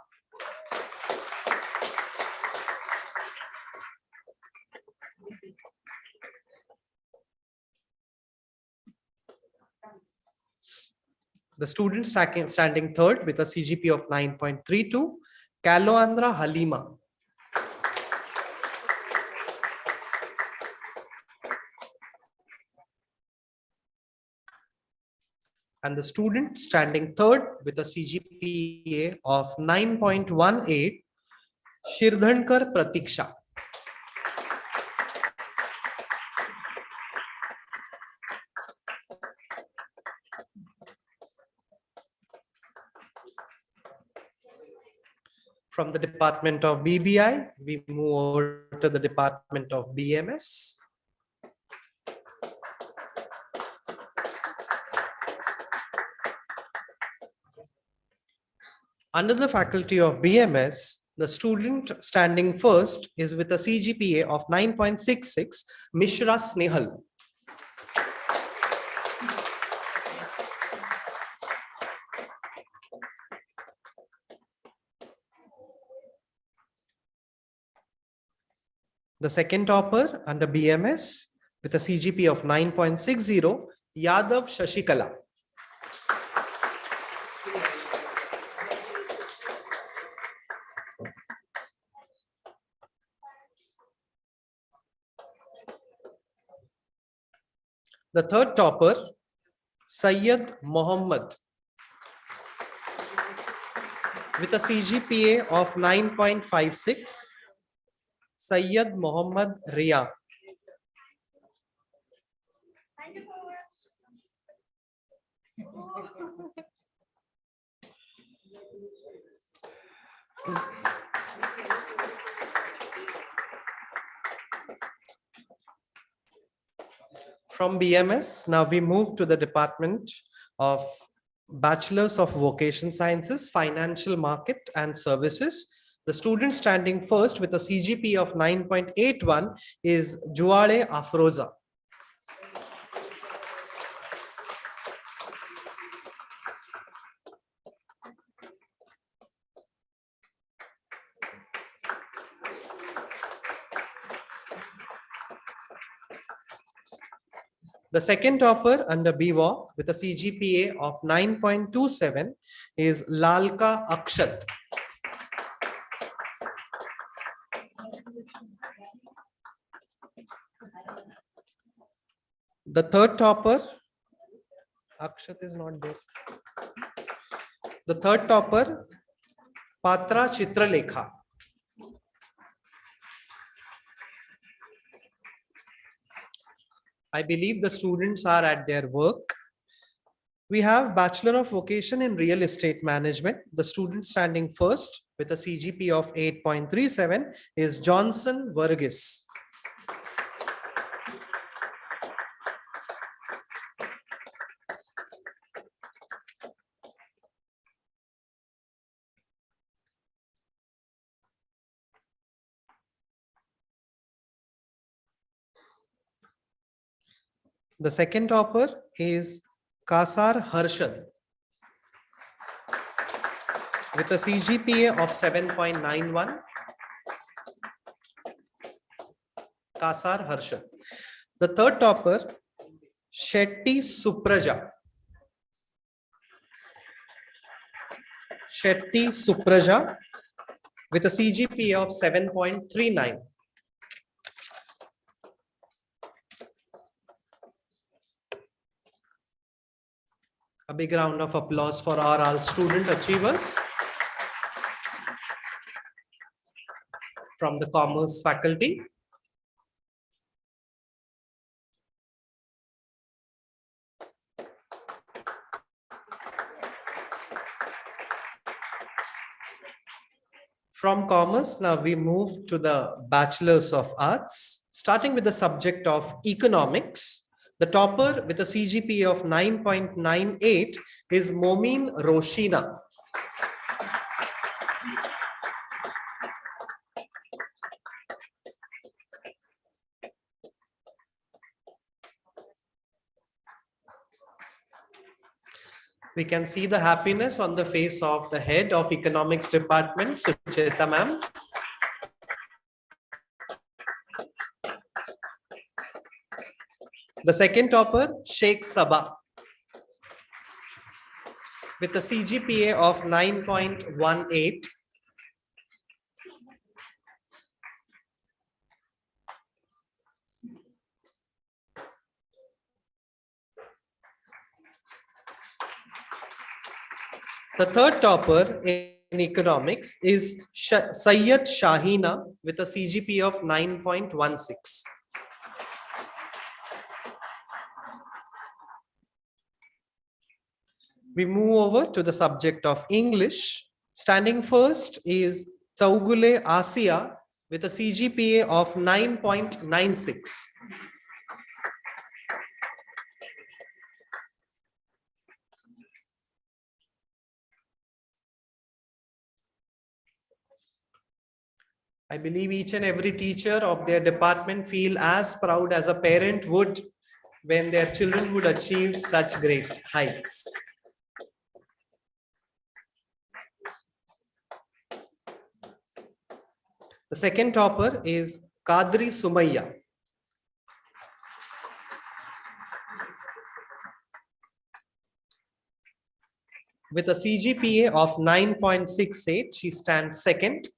The student standing third with a CGP of 9.32, Kaloandra Halima. And the student standing third with a CGPA of 9.18, Shirdhankar Pratiksha. From the department of BBI, we move over to the department of BMS. Under the faculty of BMS, the student standing first is with a CGPA of 9.66, Mishra Snehal. The second topper under BMS with a CGP of 9.60, Yadav Shashikala. The third topper, Syed Mohammed, with a CGPA of 9.56, Syed Mohammed Ria. Thank you so much. From BMS, now we move to the department of Bachelors of Vocation Sciences, Financial Market and Services. The student standing first with a CGP of 9.81 is Juale Afroza. The second topper under BVOC with a CGPA of 9.27 is Lalka Akshat. The third topper, Akshat is not there. The third topper, Patra Chitralekha. I believe the students are at their work. We have Bachelor of Vocation in Real Estate Management. The student standing first with a CGP of 8.37 is Johnson Varghese. The second topper is Kasar Harshad with a CGPA of 7.91. Kasar Harshad. The third topper, Shetty Supraja. Shetty Supraja with a CGPA of 7.39. A big round of applause for our all student achievers from the Commerce faculty. From Commerce, now we move to the Bachelors of Arts, starting with the subject of Economics. The topper with a CGPA of 9.98 is Momin Roshina. We can see the happiness on the face of the head of Economics Department, Sucheta ma'am. The second topper, Sheikh Sabah. with a CGPA of 9.18. The third topper in economics is Sayyid Shahina with a CGPA of 9.16. We move over to the subject of English. Standing first is Chaugule Asia with a CGPA of 9.96. I believe each and every teacher of their department feel as proud as a parent would when their children would achieve such great heights. The second topper is Kadri Sumayya. With a CGPA of 9.68, she stands second.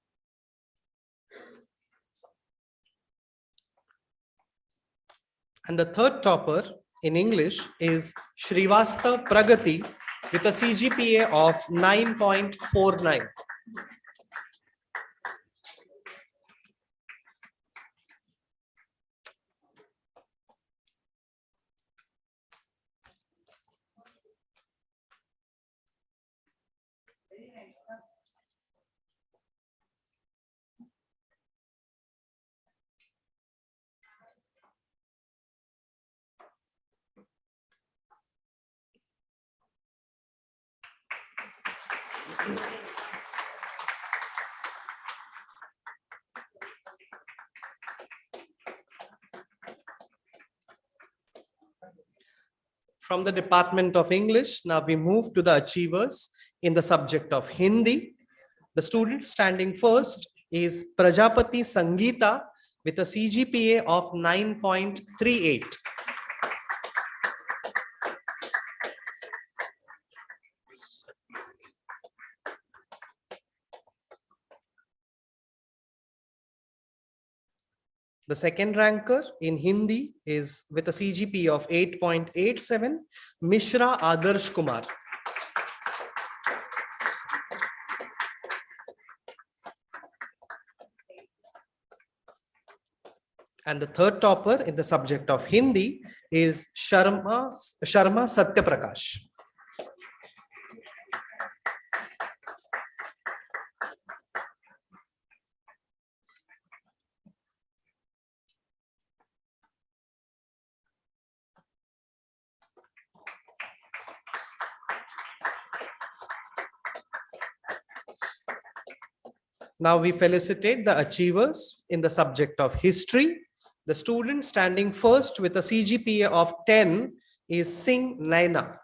And the third topper in English is Shrivasta Pragati with a CGPA of 9.49. From the Department of English, now we move to the achievers in the subject of Hindi. The student standing first is Prajapati Sangeeta with a CGPA of 9.38. The second ranker in Hindi is with a CGPA of 8.87, Mishra Adarsh Kumar. And the third topper in the subject of Hindi is Sharma Satyaprakash. Now we felicitate the achievers in the subject of history. The student standing first with a CGPA of 10 is Singh Naina.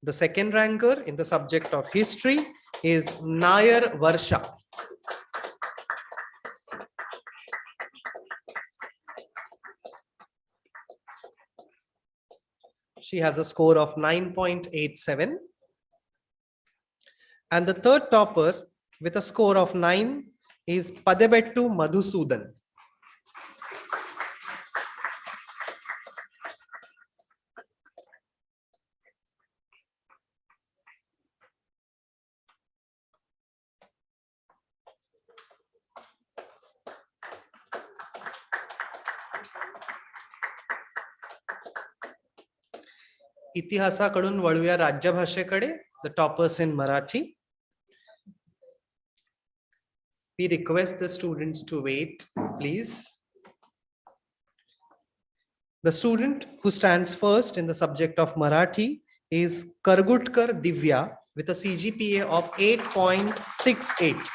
The second ranker in the subject of history is Nayar Varsha. She has a score of 9.87. And the third topper with a score of 9 is Padebettu Madhusudan. इतिहासाकडून वळूया राज्यभाषेकडे. The toppers in Marathi. We request the students to wait, please. The student who stands first in the subject of Marathi is Kargutkar Divya with a CGPA of 8.68.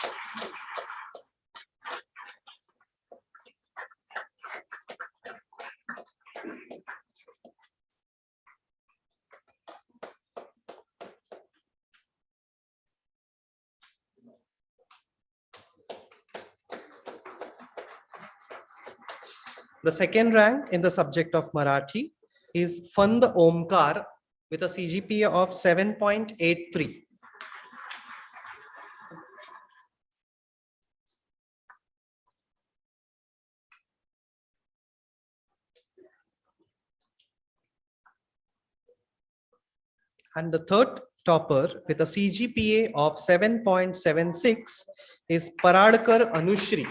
The second rank in the subject of Marathi is Fand Omkar with a CGPA of 7.83. And the third topper with a CGPA of 7.76 is Paradkar Anushri.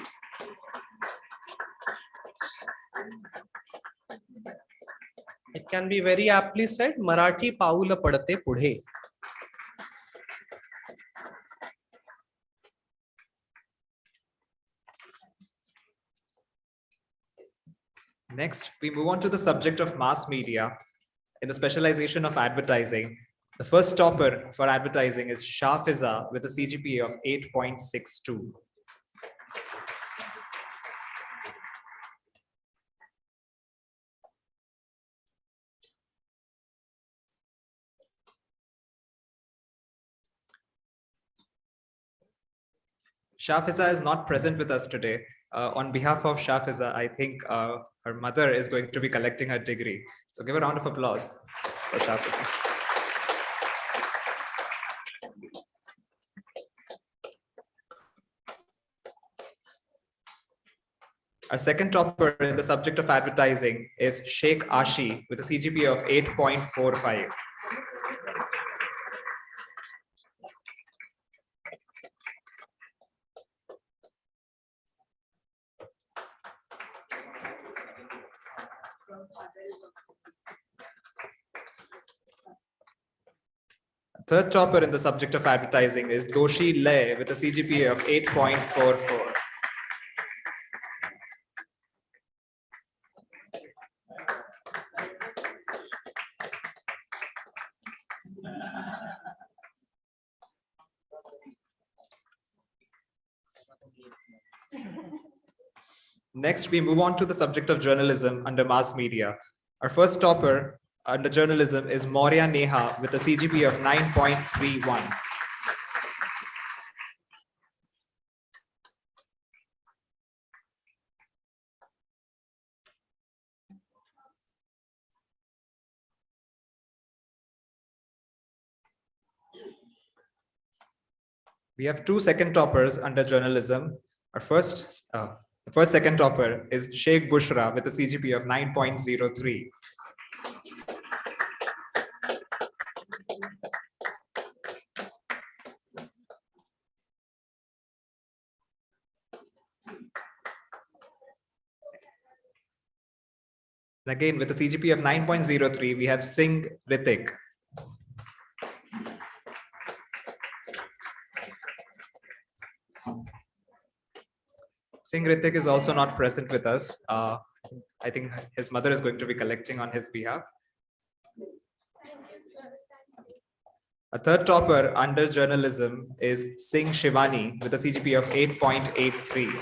It can be very aptly said, Marathi paula padate pudhe. Next, we move on to the subject of mass media in the specialization of advertising. The first topper for advertising is Shah Fiza with a CGPA of 8.62. Shah Fiza is not present with us today. On behalf of Shah Fiza, I think her mother is going to be collecting her degree. So give a round of applause for Shah Fiza. Our second topper in the subject of advertising is Sheikh Ashi with a CGPA of 8.45. Third topper in the subject of advertising is Doshi Le with a CGPA of 8.44. Next, we move on to the subject of journalism under mass media. Our first topper under journalism is Maurya Neha with a CGPA of 9.31. We have two second toppers under journalism. Our the first second topper is Sheikh Bushra with a CGPA of 9.03. Again, with a CGPA of 9.03, we have Singh Ritik. Singh Ritik is also not present with us. I think his mother is going to be collecting on his behalf. A third topper under journalism is Singh Shivani with a CGPA of 8.83.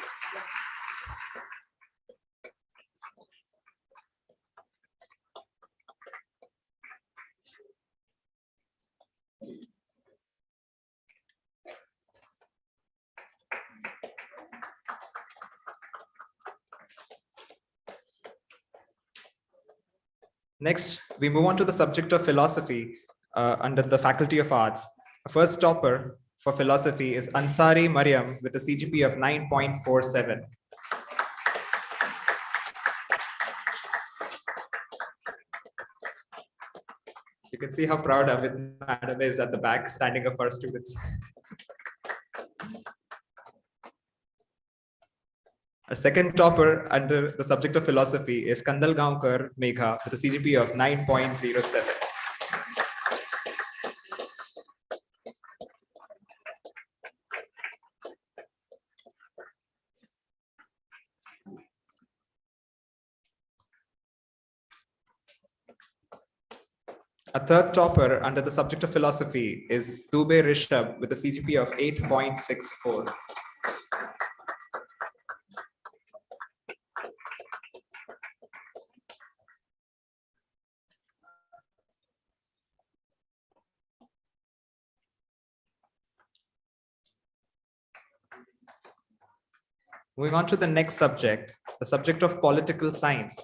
Next, we move on to the subject of philosophy under the Faculty of Arts. The first topper for philosophy is Ansari Mariam with a CGPA of 9.47. You can see how proud Amit Madam is at the back, standing up for our students. Our second topper under the subject of philosophy is Kandalgaonkar Megha with a CGPA of 9.07. A third topper under the subject of philosophy is Dubey Rishabh with a CGPA of 8.64. Moving on to the next subject, the subject of political science.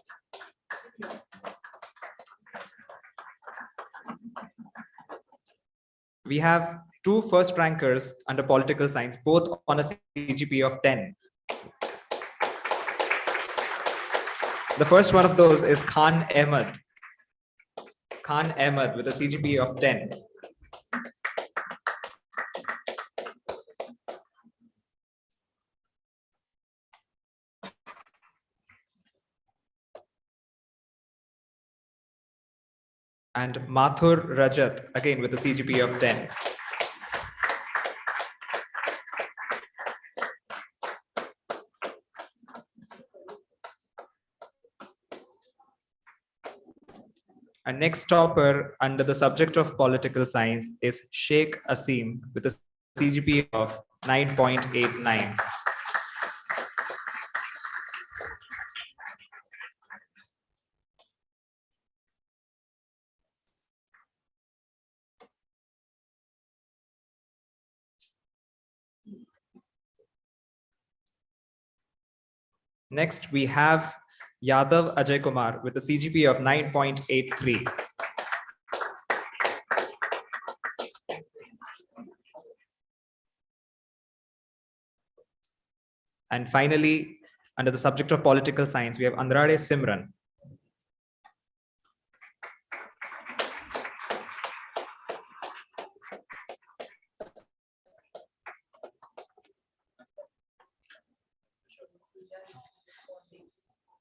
We have two first rankers under political science, both on a CGPA of 10. The first one of those is Khan Ahmed. Khan Ahmed with a CGPA of 10. And Mathur Rajat, again with a CGPA of 10. And next topper under the subject of political science is Sheikh Asim with a CGPA of 9.89. Next, we have Yadav Ajay Kumar with a CGPA of 9.83. And finally, under the subject of political science, we have Andrade Simran.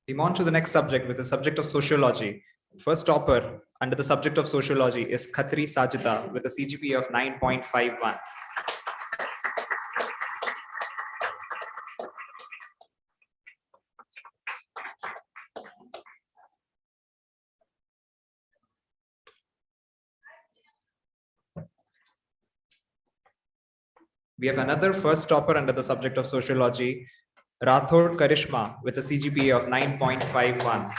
We move on to the next subject with the subject of sociology. First topper under the subject of sociology is Khatri Sajida with a CGPA of 9.51. We have another first topper under the subject of sociology, Rathod Karishma with a CGPA of 9.51.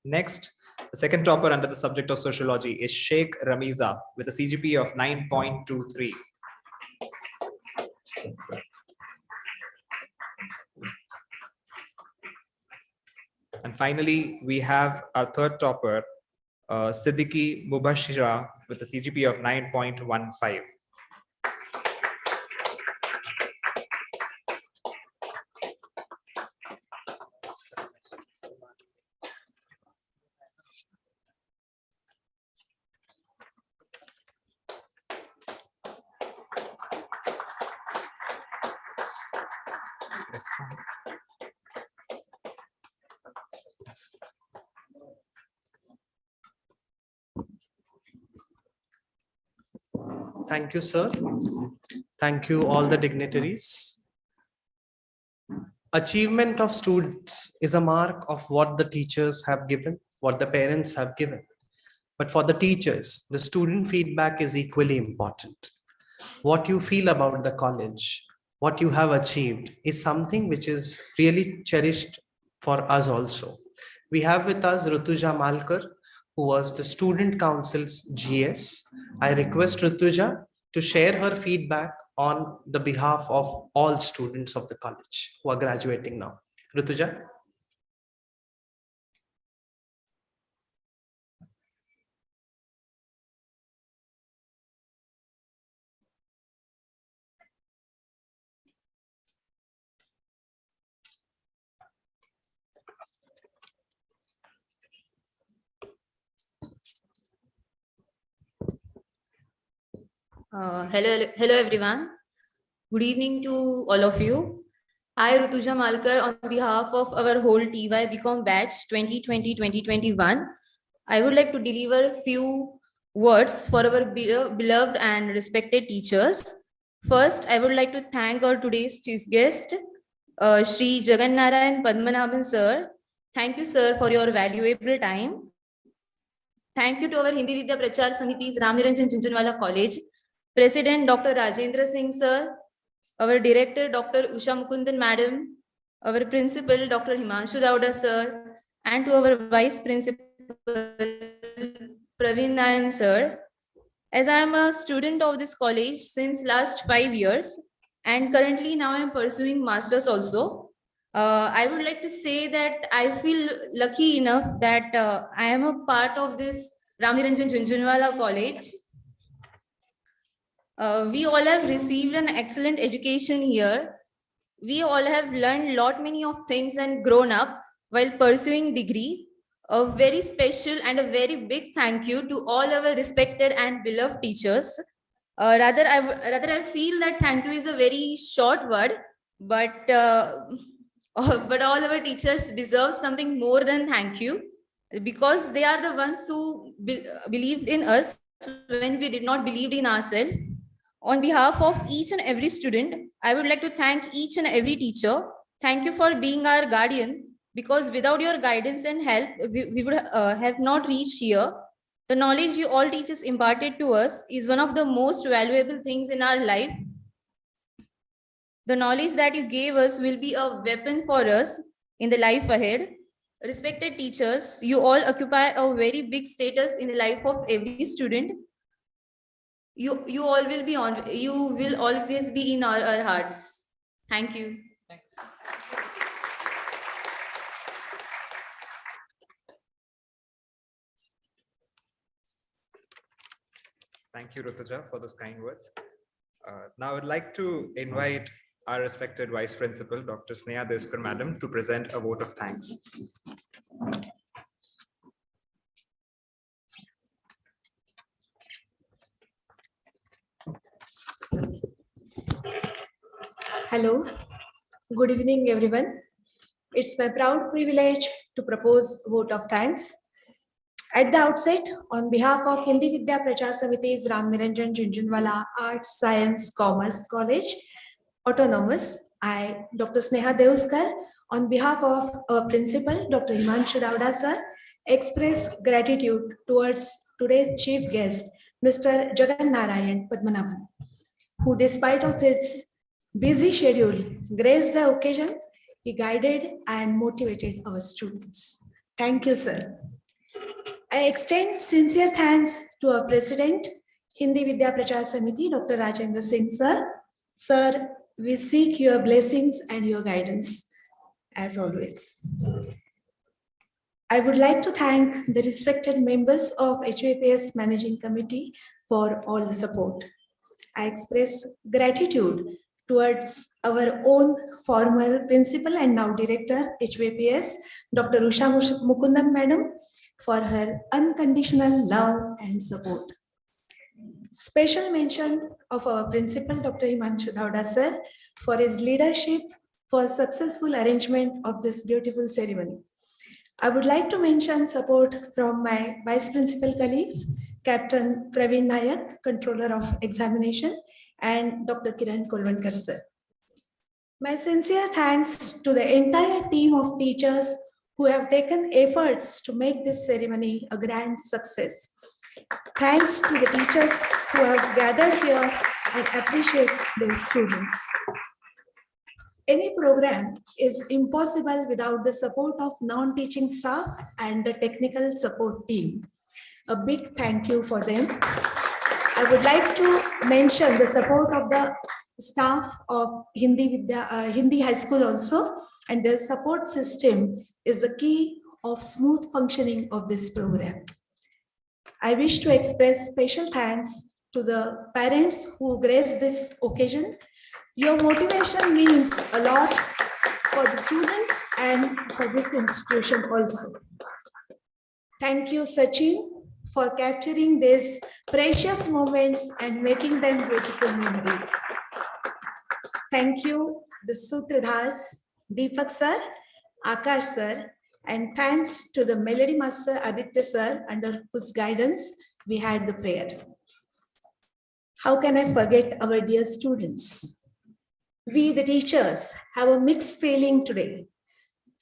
Next, the second topper under the subject of sociology is Sheikh Ramiza with a CGPA of 9.23. And finally, we have our third topper, Siddiqui Mubashira with a CGPA of 9.15. Thank you, sir. Thank you, all the dignitaries. Achievement of students is a mark of what the teachers have given, what the parents have given. But for the teachers, the student feedback is equally important. What you feel about the college, what you have achieved is something which is really cherished for us also. We have with us Rutuja Malkar, who was the Student Council's GS. I request Rutuja to share her feedback on the behalf of all students of the college who are graduating now. Rutuja. Hello everyone. Good evening to all of you. I, Rutuja Malkar, on behalf of our whole TY BCom batch 2020-2021, I would like to deliver a few words for our beloved and respected teachers. First, I would like to thank our today's chief guest, Shri Jagannarayan Padmanabhan sir. Thank you, sir, for your valuable time. Thank you to our Hindi Vidya Prachar Samiti's Ramniranjan Jhunjhunwala College, President Dr. Rajendra Singh sir, our Director Dr. Usha Mukundan madam, our Principal Dr. Himanshu Dauda sir, and to our Vice Principal Praveen Nayan sir. As I am a student of this college since last 5 years, and currently now I am pursuing masters also. I would like to say that I feel lucky enough that I am a part of this Ramniranjan Jhunjhunwala College. We all have received an excellent education here. We all have learned many of things and grown up while pursuing degree. A very special and a very big thank you to all our respected and beloved teachers. Rather, I feel that thank you is a very short word, but but all our teachers deserve something more than thank you, because they are the ones who believed in us when we did not believe in ourselves. On behalf of each and every student, I would like to thank each and every teacher. Thank you for being our guardian, because without your guidance and help, we would have not reached here. The knowledge you all teachers imparted to us is one of the most valuable things in our life. The knowledge that you gave us will be a weapon for us in the life ahead. Respected teachers, you all occupy a very big status in the life of every student. You all will be on, you will always be in our hearts. Thank you. Thank you, Rutuja, for those kind words. Now I'd like to invite our respected Vice Principal, Dr. Sneha Deskar, Madam, to present a vote of thanks. Hello, good evening everyone. It's my proud privilege to propose a vote of thanks. At the outset, on behalf of Hindi Vidya Prachar Samiti's Ramniranjan Jhunjhunwala Arts, Science, Commerce College, Autonomous, I, Dr. Sneha Deskar, on behalf of our principal, Dr. Himanshu Davda sir, express gratitude towards today's chief guest, Mr. Jagan Narayan Padmanabhan, who despite of his busy schedule graced the occasion. He guided and motivated our students. Thank you, sir. I extend sincere thanks to our president, Hindi Vidya Prachar Samiti, Dr. Rajendra Singh sir. Sir, we seek your blessings and your guidance as always. I would like to thank the respected members of HVPS Managing Committee for all the support. I express gratitude towards our own former principal and now director, HVPS, Dr. Usha Mukundan Madam, for her unconditional love and support. Special mention of our principal, Dr. Himanshu Davda sir, for his leadership for successful arrangement of this beautiful ceremony. I would like to mention support from my vice principal colleagues, Captain Praveen Nayak, Controller of Examination, and Dr. Kiran Kolvankar sir. My sincere thanks to the entire team of teachers who have taken efforts to make this ceremony a grand success. Thanks to the teachers who have gathered here and appreciate their students. Any program is impossible without the support of non-teaching staff and the technical support team. A big thank you for them. I would like to mention the support of the staff of Hindi High School also, and their support system is the key of smooth functioning of this program. I wish to express special thanks to the parents who graced this occasion. Your motivation means a lot for the students and for this institution also. Thank you, Sachin, for capturing these precious moments and making them beautiful memories. Thank you, the Sutradhars, Deepak sir, Akash sir, and thanks to the Melody Master Aditya sir, under whose guidance we had the prayer. How can I forget our dear students? We, the teachers, have a mixed feeling today.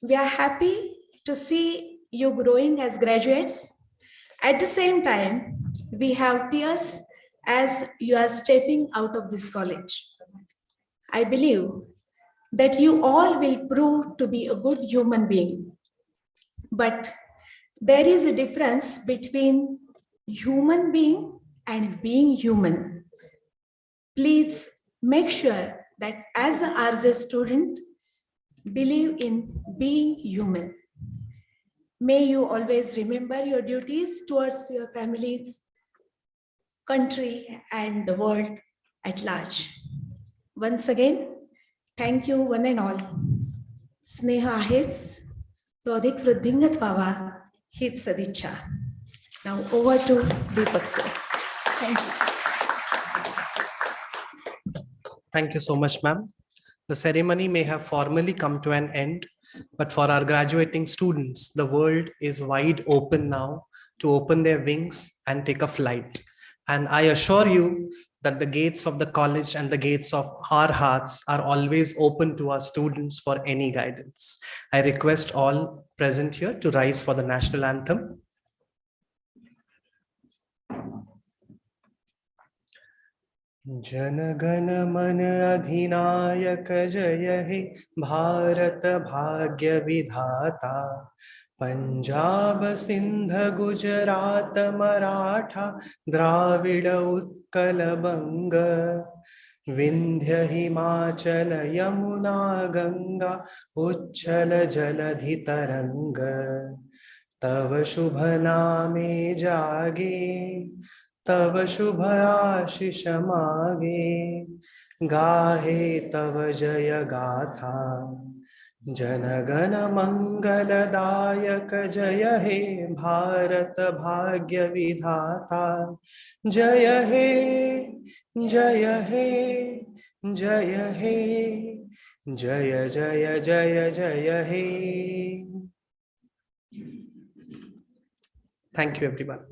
We are happy to see you growing as graduates. At the same time, we have tears as you are stepping out of this college. I believe that you all will prove to be a good human being. But There is a difference between human being and being human. Please make sure that as a RJ student, believe in being human. May you always remember your duties towards your families, country, and the world at large. Once again, thank you one and all. स्नेह आहेच तो अधिक वृद्धिंगत व्हावा हीच सदिच्छा. Now over to Deepak sir. Thank you. Thank you so much, ma'am. The ceremony may have formally come to an end, but for our graduating students, the world is wide open now to open their wings and take a flight. And I assure you that the gates of the college and the gates of our hearts are always open to our students for any guidance. I request all present here to rise for the national anthem. Jana Gana मन अधिनायक जय हे भारत भाग्य विधाता पंजाब सिंध गुजरात मराठा द्राविड उत्कल बंग विंध्य हिमाचल यमुना गंगा उच्छल जलधि तरंग तव शुभ नामे जागे तव शुभ आशीष मागे गाहे तव जय गाथा जन गण मंगलदायक जय हे भारत भाग्य विधाता जय हे जय हे जय हे जय जय जय जय हे. Thank you everyone.